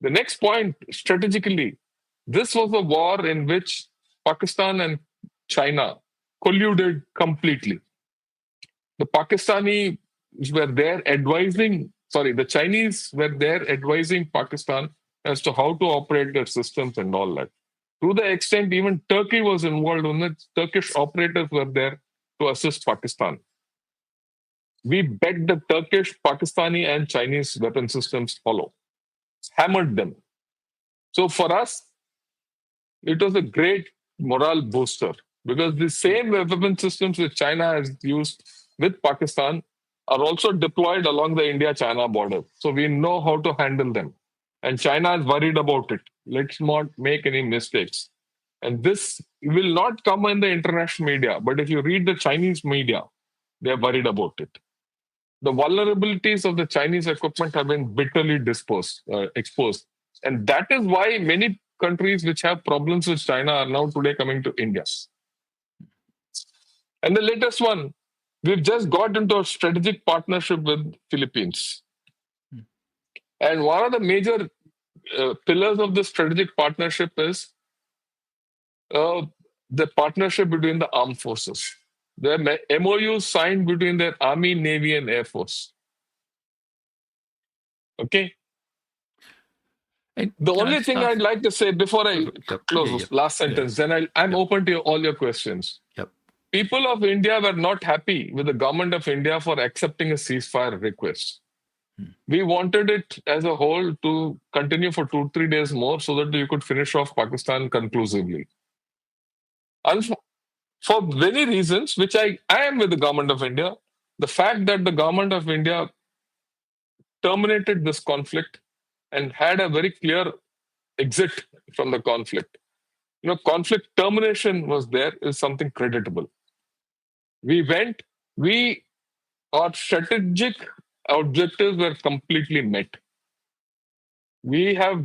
The next point, strategically, this was a war in which Pakistan and China colluded completely. The Chinese were there advising Pakistan as to how to operate their systems and all that. To the extent even Turkey was involved in it, Turkish operators were there to assist Pakistan. We bet the Turkish, Pakistani, and Chinese weapon systems hollow, hammered them. So for us, it was a great morale booster because the same weapon systems that China has used with Pakistan are also deployed along the India-China border. So we know how to handle them. And China is worried about it. Let's not make any mistakes. And this will not come in the international media, but if you read the Chinese media, they're worried about it. The vulnerabilities of the Chinese equipment have been bitterly exposed. And that is why many countries which have problems with China are now today coming to India. And the latest one, we've just got into a strategic partnership with Philippines. And one of the major pillars of the strategic partnership is the partnership between the armed forces. There are MOUs signed between the Army, Navy, and Air Force. Okay. And The only thing I'd like to say before I close this last sentence, then I'm open to all your questions. Yep. People of India were not happy with the government of India for accepting a ceasefire request. We wanted it as a whole to continue for 2-3 days more so that you could finish off Pakistan conclusively. And for many reasons, which I am with the government of India, the fact that the government of India terminated this conflict and had a very clear exit from the conflict. Conflict termination was there is something creditable. Our strategic objectives were completely met. We have,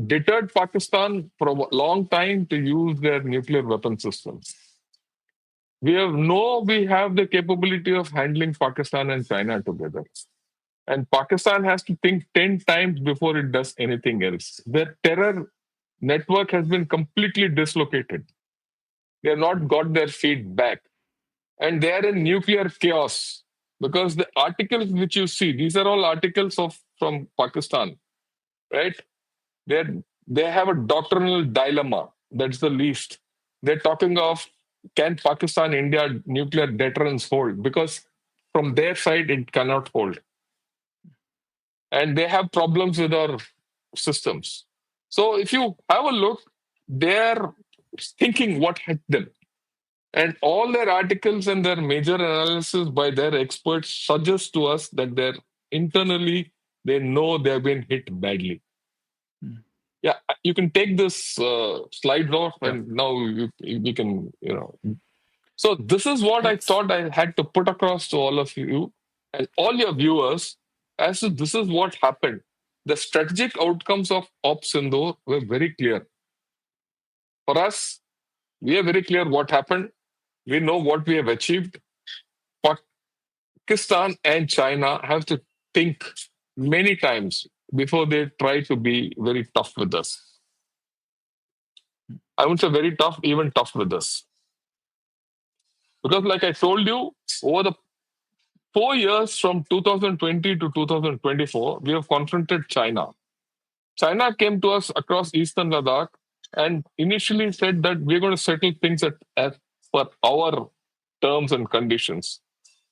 deterred Pakistan for a long time to use their nuclear weapon systems. We have the capability of handling Pakistan and China together. And Pakistan has to think 10 times before it does anything else. Their terror network has been completely dislocated. They have not got their feet back. And they are in nuclear chaos because the articles which you see, these are all articles from Pakistan, right? They have a doctrinal dilemma. That's the least. They're talking of, can Pakistan-India nuclear deterrence hold? Because from their side, it cannot hold. And they have problems with our systems. So if you have a look, they're thinking what hit them. And all their articles and their major analysis by their experts suggest to us that internally, they know they've been hit badly. Yeah, you can take this slides off and now we can, So this is what I thought I had to put across to all of you and all your viewers as to this is what happened. The strategic outcomes of Sindoor were very clear. For us, we are very clear what happened. We know what we have achieved. Pakistan and China have to think many times before they try to be very tough with us. I wouldn't say very tough, even tough with us. Because like I told you, over the 4 years from 2020 to 2024, we have confronted China. China came to us across Eastern Ladakh and initially said that we're going to settle things as per our terms and conditions.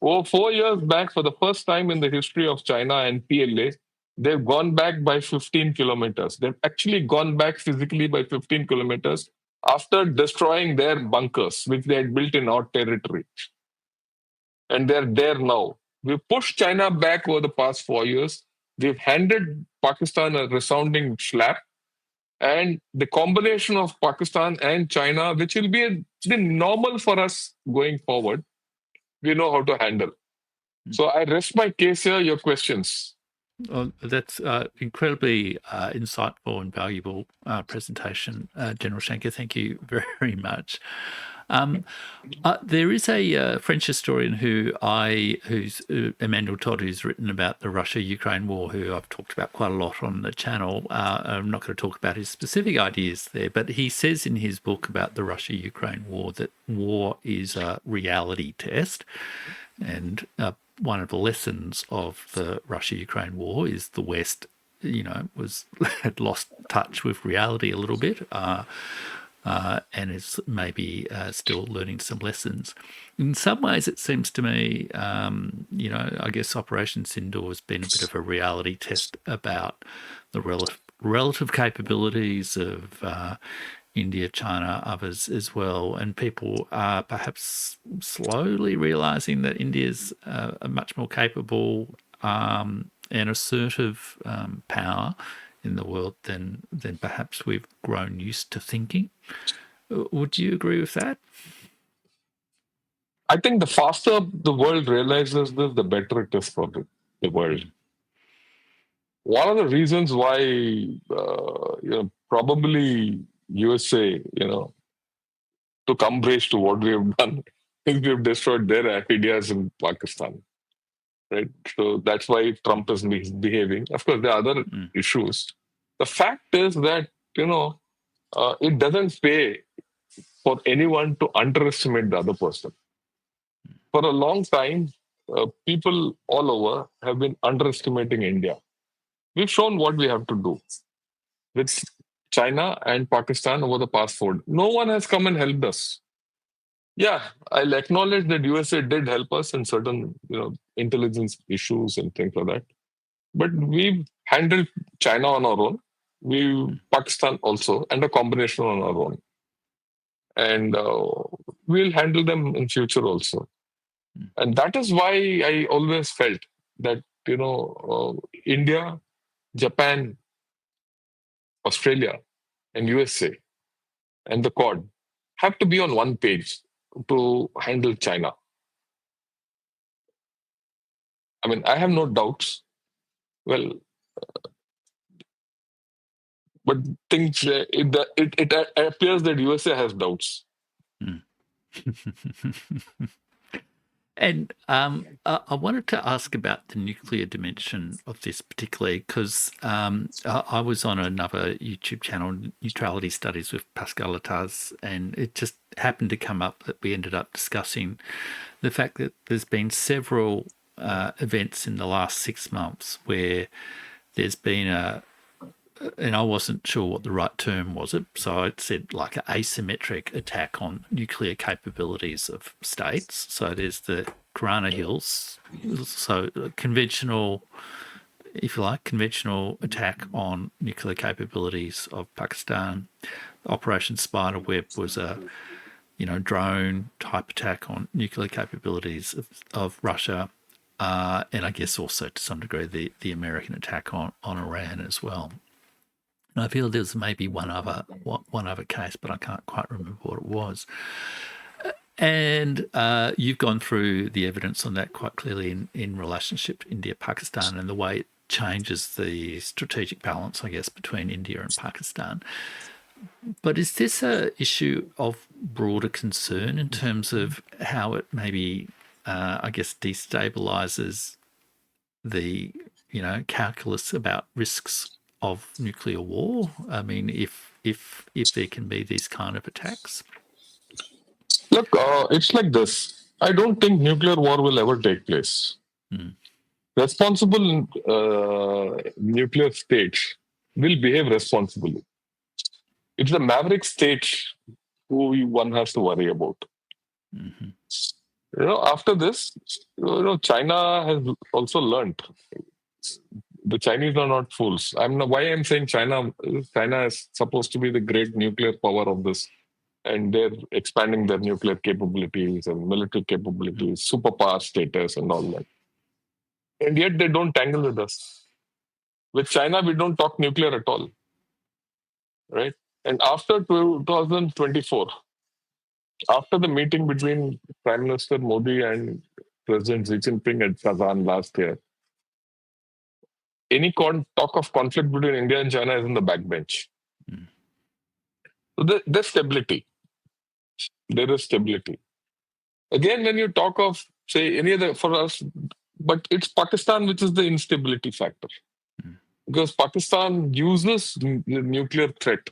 Over 4 years back, for the first time in the history of China and PLA, they've gone back by 15 kilometers. They've actually gone back physically by 15 kilometers after destroying their bunkers, which they had built in our territory. And they're there now. We've pushed China back over the past 4 years. We've handed Pakistan a resounding slap. And the combination of Pakistan and China, which will be the normal for us going forward, we know how to handle. So I rest my case here. Your questions. Well, that's incredibly insightful and valuable presentation, General Shankar. Thank you very much. There is a French historian who's Emmanuel Todd, who's written about the Russia-Ukraine war, who I've talked about quite a lot on the channel. I'm not going to talk about his specific ideas there, but he says in his book about the Russia-Ukraine war that war is a reality test. And one of the lessons of the Russia-Ukraine war is the West, had lost touch with reality a little bit. and is maybe still learning some lessons. In some ways, it seems to me, I guess Operation Sindoor has been a bit of a reality test about the relative capabilities of India, China, others as well. And people are perhaps slowly realizing that India's a much more capable and assertive power in the world than perhaps we've grown used to thinking. Would you agree with that? I think the faster the world realizes this, the better it is for the world. One of the reasons why, probably USA, took umbrage to what we have done is we have destroyed their ideas in Pakistan, right? So that's why Trump is misbehaving. Of course, there are other issues. The fact is that, it doesn't pay for anyone to underestimate the other person. For a long time, people all over have been underestimating India. We've shown what we have to do with China and Pakistan over the past 4 years. No one has come and helped us. Yeah, I'll acknowledge that USA did help us in certain, intelligence issues and things like that. But we've handled China on our own. Pakistan also, and a combination on our own. And we'll handle them in future also. And that is why I always felt that, India, Japan, Australia, and USA, and the Quad have to be on one page to handle China. I mean, I have no doubts. Well, but things it appears that USA has doubts. And I wanted to ask about the nuclear dimension of this particularly, because I was on another YouTube channel, Neutrality Studies with Pascal Attaz, and it just happened to come up that we ended up discussing the fact that there's been several events in the last 6 months where there's been and I wasn't sure what the right term was, so I said like an asymmetric attack on nuclear capabilities of states. So there's the Karana Hills, so conventional, if you like, conventional attack on nuclear capabilities of Pakistan. Operation Spiderweb was a drone type attack on nuclear capabilities of Russia, and I guess also to some degree the American attack on Iran as well. And I feel there's maybe one other case, but I can't quite remember what it was. And you've gone through the evidence on that quite clearly in relationship to India, Pakistan, and the way it changes the strategic balance, I guess, between India and Pakistan. But is this an issue of broader concern in terms of how it maybe, I guess, destabilizes the, calculus about risks of nuclear war? I mean, if there can be these kind of attacks? Look, it's like this. I don't think nuclear war will ever take place. Responsible nuclear states will behave responsibly. It's the maverick states who one has to worry about. After this, China has also learned. The Chinese are not fools. Why I'm saying China is supposed to be the great nuclear power of this, and they're expanding their nuclear capabilities and military capabilities, superpower status and all that. And yet they don't tangle with us. With China, we don't talk nuclear at all. Right? And after 2024, after the meeting between Prime Minister Modi and President Xi Jinping at Kazan last year, any talk of conflict between India and China is in the backbench. So there's stability. There is stability. Again, when you talk of, say, any other for us, but it's Pakistan which is the instability factor. Because Pakistan uses the nuclear threat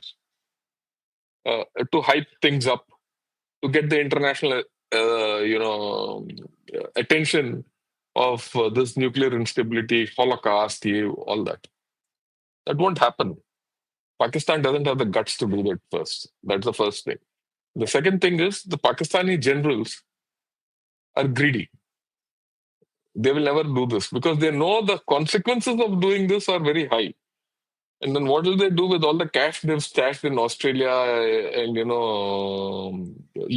to hype things up, to get the international, attention of this nuclear instability, Holocaust, all that. That won't happen. Pakistan doesn't have the guts to do that first. That's the first thing. The second thing is the Pakistani generals are greedy. They will never do this because they know the consequences of doing this are very high. And then what will they do with all the cash they've stashed in Australia and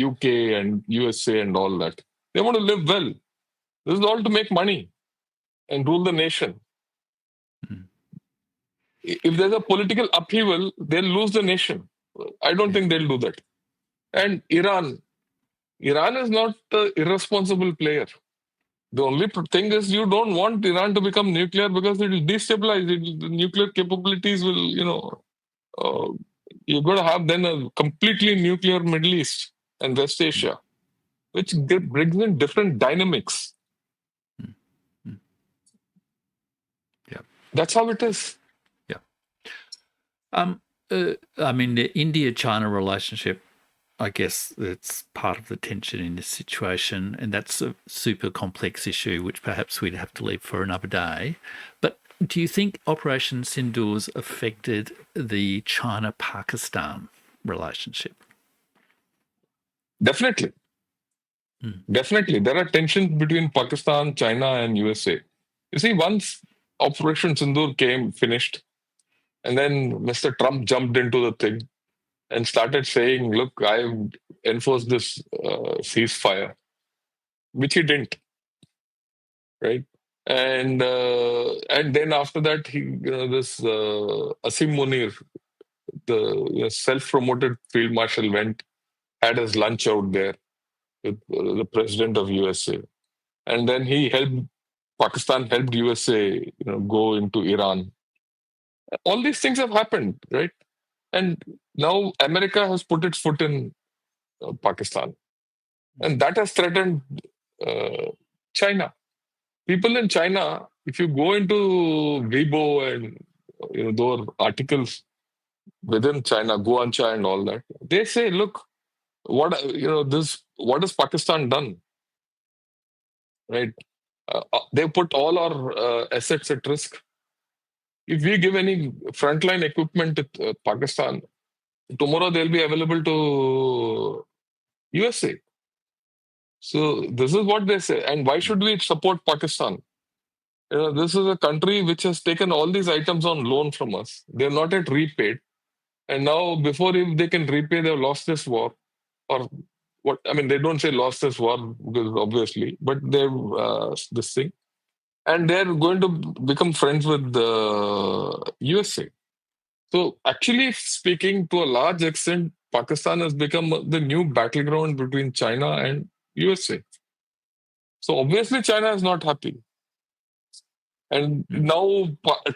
UK and USA and all that? They want to live well. This is all to make money and rule the nation. If there's a political upheaval, they'll lose the nation. I don't think they'll do that. And Iran is not an irresponsible player. The only thing is you don't want Iran to become nuclear because it will destabilize. The nuclear capabilities will, you're going to have then a completely nuclear Middle East and West Asia, which brings in different dynamics. Yeah. That's how it is. Yeah. I mean, the India-China relationship, I guess it's part of the tension in this situation, and that's a super complex issue, which perhaps we'd have to leave for another day. But do you think Operation Sindoor's affected the China-Pakistan relationship? Definitely. Definitely. There are tensions between Pakistan, China, and USA. You see, once Operation Sindoor finished, and then Mr. Trump jumped into the thing and started saying, look, I've enforced this ceasefire, which he didn't, right? And then after that, this Asim Munir, the self-promoted field marshal, had his lunch out there with the president of USA. And then Pakistan helped USA go into Iran. All these things have happened, right? And now America has put its foot in Pakistan. And that has threatened China. People in China, if you go into Weibo and those articles within China, Guancha and all that, they say, look, what has Pakistan done? Right? They put all our assets at risk. If we give any frontline equipment to Pakistan, tomorrow they'll be available to USA. So this is what they say. And why should we support Pakistan? This is a country which has taken all these items on loan from us. They're not yet repaid. And now, if they can repay, they've lost this war. Or what? I mean, they don't say lost this war because obviously, but they've this thing. And they're going to become friends with the USA. So actually speaking, to a large extent, Pakistan has become the new battleground between China and USA. So obviously China is not happy. And now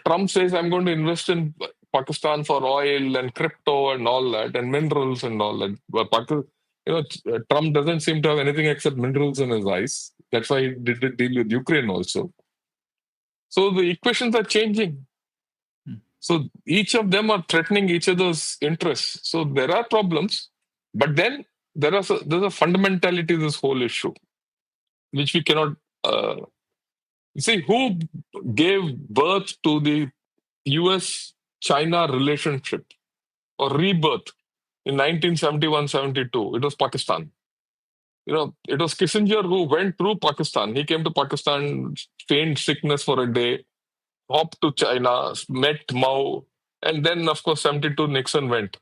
Trump says, I'm going to invest in Pakistan for oil and crypto and all that, and minerals and all that. But Trump doesn't seem to have anything except minerals in his eyes. That's why he did the deal with Ukraine also. So the equations are changing. So each of them are threatening each other's interests. So there are problems, but then there's a fundamentality to this whole issue, which we cannot. You see, who gave birth to the US-China relationship or rebirth in 1971-72? It was Pakistan. It was Kissinger who went through Pakistan. He came to Pakistan, feigned sickness for a day, hopped to China, met Mao, and then, of course, 72 Nixon went.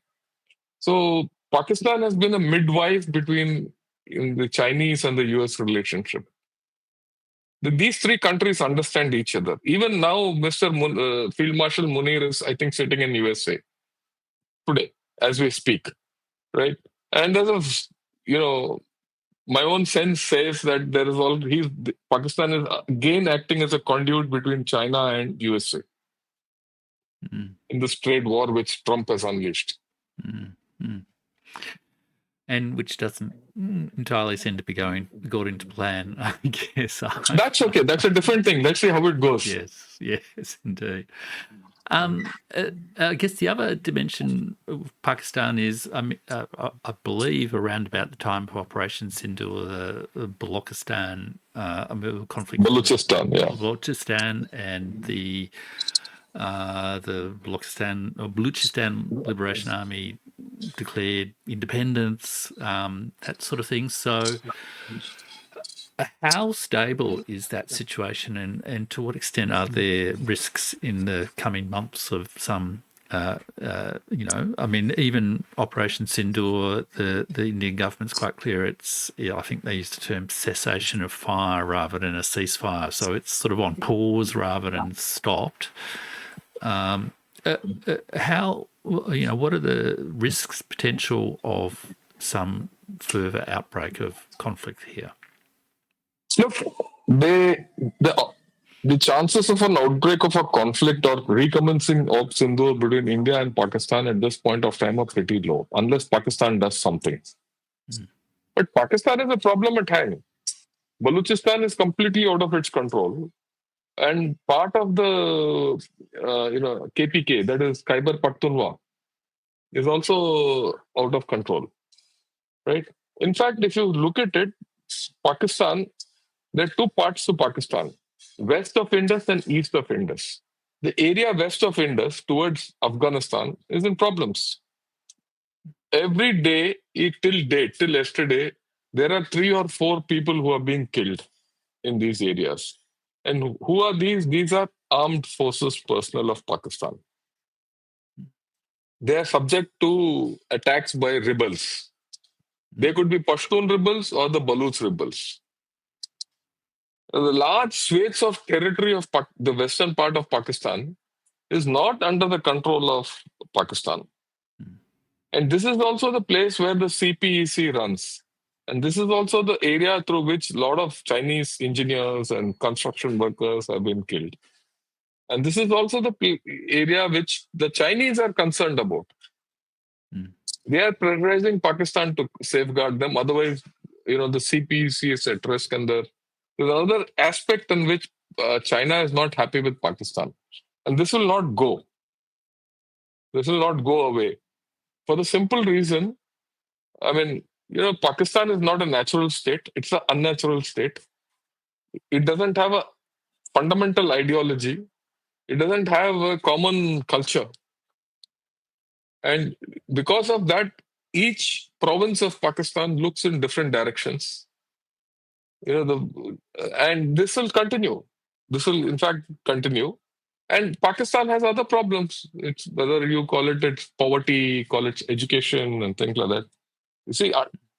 So Pakistan has been a midwife between the Chinese and the US relationship. These three countries understand each other. Even now, Mr. Field Marshal Munir is, I think, sitting in USA today as we speak, right? And there's my own sense says that Pakistan is again acting as a conduit between China and USA in this trade war which Trump has unleashed. And which doesn't entirely seem to be going according to plan, I guess. That's okay. That's a different thing. Let's see how it goes. Yes, indeed. I guess the other dimension of Pakistan is, I believe, around about the time of Operation Sindoor, the Balochistan conflict. Balochistan, yeah. Balochistan and the The Baluchistan Liberation Army declared independence, that sort of thing. So, how stable is that situation, and to what extent are there risks in the coming months of some, I mean, even Operation Sindoor, the Indian government's quite clear. I think they use the term cessation of fire rather than a ceasefire. So it's sort of on pause rather than stopped. How, what are the risks potential of some further outbreak of conflict here? Look, the chances of an outbreak of a conflict or recommencing of Sindoor between India and Pakistan at this point of time are pretty low, unless Pakistan does something. But Pakistan is a problem at hand. Baluchistan is completely out of its control. And part of the KPK, that is Khyber Pakhtunkhwa, is also out of control, right? In fact, if you look at it, Pakistan, there are two parts to Pakistan: west of Indus and east of Indus. The area west of Indus towards Afghanistan is in problems. Every day, till yesterday, there are 3 or 4 people who are being killed in these areas. And who are these? These are armed forces personnel of Pakistan. They are subject to attacks by rebels. They could be Pashtun rebels or the Baluch rebels. The large swathes of territory of the western part of Pakistan is not under the control of Pakistan. And this is also the place where the CPEC runs. And this is also the area through which a lot of Chinese engineers and construction workers have been killed. And this is also the area which the Chinese are concerned about. They are pressurizing Pakistan to safeguard them. Otherwise, the CPEC is at risk. And there's another aspect in which China is not happy with Pakistan. And this will not go. This will not go away. For the simple reason, I mean, Pakistan is not a natural state. It's an unnatural state. It doesn't have a fundamental ideology. It doesn't have a common culture. And because of that, each province of Pakistan looks in different directions. And this will continue. This will, in fact, continue. And Pakistan has other problems. It's whether you call it's poverty, call it education, and things like that. You see,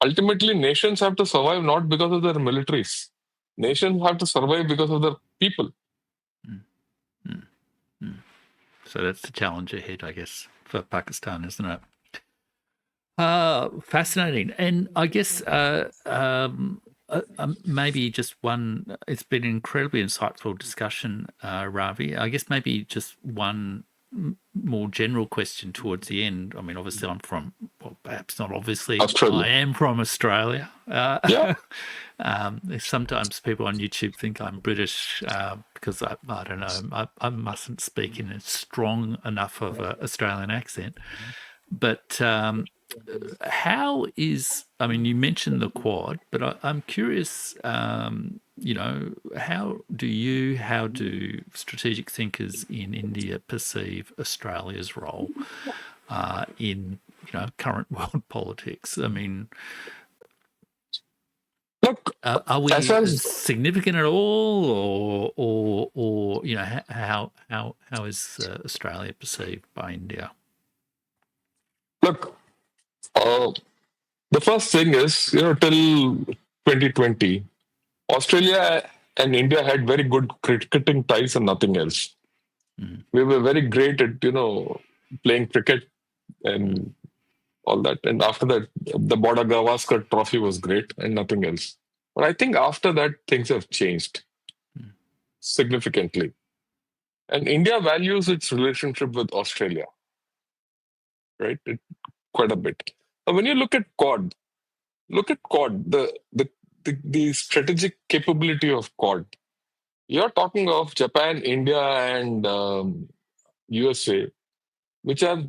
ultimately, nations have to survive not because of their militaries. Nations have to survive because of their people. So that's the challenge ahead, I guess, for Pakistan, isn't it? Fascinating. And I guess maybe just one, it's been an incredibly insightful discussion, Ravi. I guess maybe just one more general question towards the end. I mean, obviously I'm from, well, perhaps not obviously, Australia. I am from Australia. Yeah. Sometimes people on YouTube think I'm British because I don't know, I mustn't speak in a strong enough of an Australian accent. But how is, I mean, you mentioned the Quad, but I'm curious, how do strategic thinkers in India perceive Australia's role in, current world politics? I mean, look, are we significant at all, or how is Australia perceived by India? Look, the first thing is, till 2020, Australia and India had very good cricketing ties and nothing else. We were very great at, playing cricket and all that. And after that, the Border Gavaskar trophy was great and nothing else. But I think after that, things have changed significantly. And India values its relationship with Australia, right? Quite a bit. Now, when you look at Quad, the strategic capability of Quad. You're talking of Japan, India, and USA, which are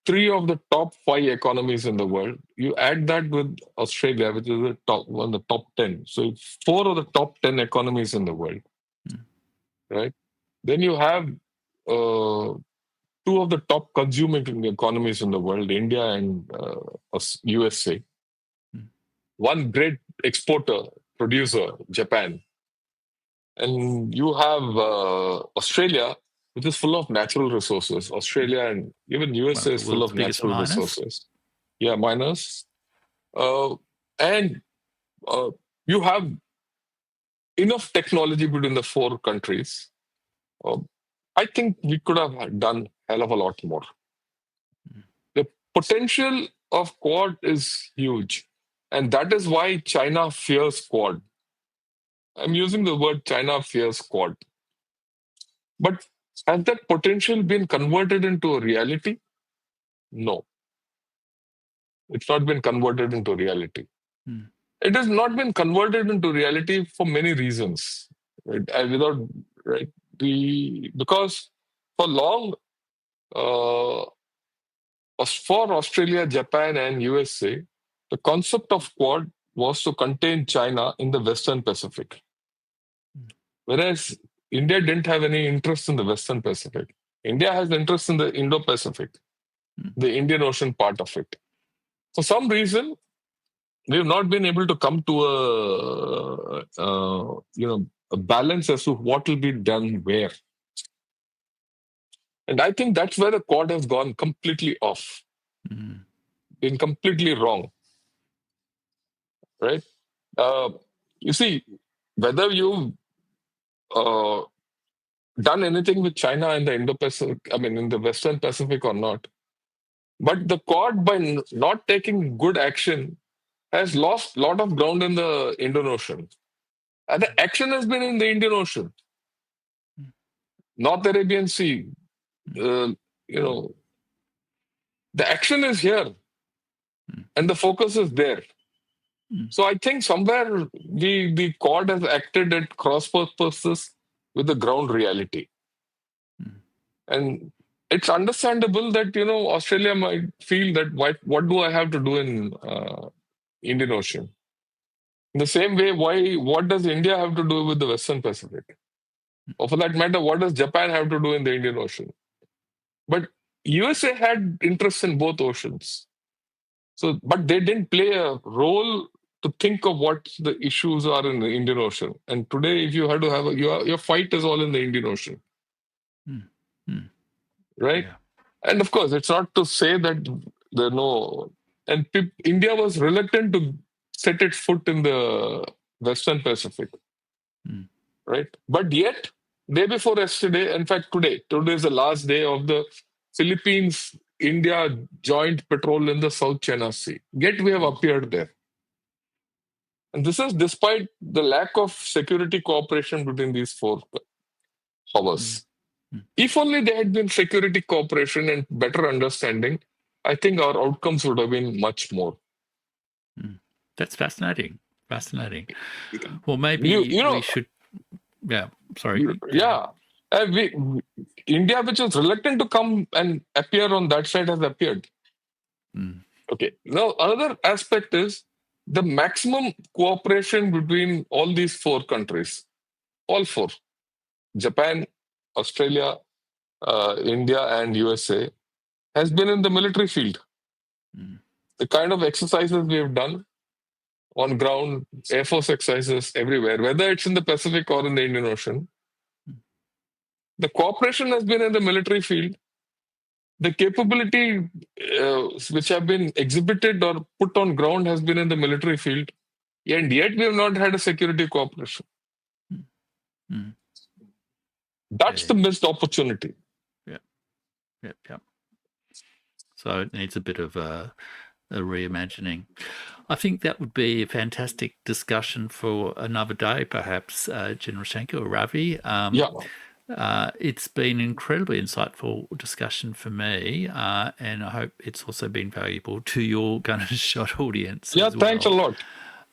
3 of the top 5 economies in the world. You add that with Australia, which is one of the top 10. So 4 of the top 10 economies in the world, right? Then you have two of the top consuming economies in the world, India and USA. One great exporter, producer, Japan. And you have Australia, which is full of natural resources. Australia and even One USA of is the full world's of biggest natural miners. resources. Yeah, miners. And you have enough technology between the four countries. I think we could have done a hell of a lot more. The potential of Quad is huge. And that is why China fears Quad. I'm using the word China fears Quad. But has that potential been converted into a reality? No. It's not been converted into reality. It has not been converted into reality for many reasons. Right? Because for long, for Australia, Japan, and USA, the concept of Quad was to contain China in the Western Pacific. Whereas India didn't have any interest in the Western Pacific. India has interest in the Indo-Pacific, the Indian Ocean part of it. For some reason, we have not been able to come to a balance as to what will be done where. And I think that's where the Quad has gone completely off, been completely wrong. Right? You see, whether you've done anything with China in the Indo-Pacific, in the Western Pacific or not, but the Quad, by not taking good action, has lost a lot of ground in the Indian Ocean. And the action has been in the Indian Ocean, North Arabian Sea. The action is here, and the focus is there. So I think somewhere the Quad has acted at cross purposes with the ground reality. And it's understandable that, Australia might feel that what do I have to do in Indian Ocean? In the same way, what does India have to do with the Western Pacific? Or for that matter, what does Japan have to do in the Indian Ocean? But USA had interest in both oceans. But they didn't play a role to think of what the issues are in the Indian Ocean. And today, if you had to have your fight is all in the Indian Ocean. Right? Yeah. And of course, it's not to say that there are no... And India was reluctant to set its foot in the Western Pacific. Right? But yet, day before yesterday, in fact, today is the last day of the Philippines-India joint patrol in the South China Sea. Yet we have appeared there. And this is despite the lack of security cooperation between these four powers. If only there had been security cooperation and better understanding, I think our outcomes would have been much more. That's fascinating. Fascinating. Well, maybe we should... Yeah, sorry. Yeah. India, which was reluctant to come and appear on that side, has appeared. Okay. Now, another aspect is the maximum cooperation between all these four countries, all four, Japan, Australia, India, and USA, has been in the military field. The kind of exercises we have done on ground, Air Force exercises everywhere, whether it's in the Pacific or in the Indian Ocean, the cooperation has been in the military field. The capability which have been exhibited or put on ground has been in the military field, and yet we have not had a security cooperation. That's the missed opportunity. Yep. So it needs a bit of a reimagining. I think that would be a fantastic discussion for another day, perhaps, General Shankar or Ravi. It's been an incredibly insightful discussion for me, and I hope it's also been valuable to your Gun and Shot audience. Yeah, thanks a lot.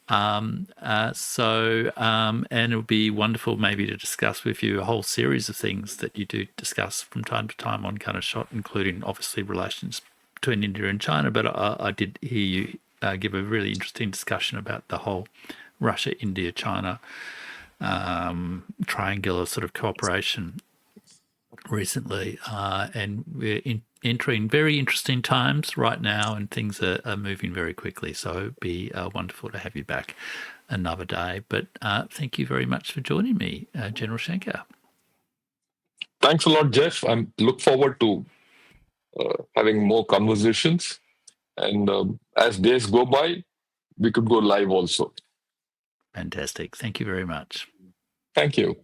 And it would be wonderful maybe to discuss with you a whole series of things that you do discuss from time to time on Gun and Shot, including obviously relations between India and China. But I did hear you give a really interesting discussion about the whole Russia, India, China triangular sort of cooperation recently, and we're entering very interesting times right now, and things are moving very quickly. So it'd be wonderful to have you back another day. But thank you very much for joining me, General Shankar. Thanks a lot, Jeff. I look forward to having more conversations. And as days go by, we could go live also. Fantastic. Thank you very much. Thank you.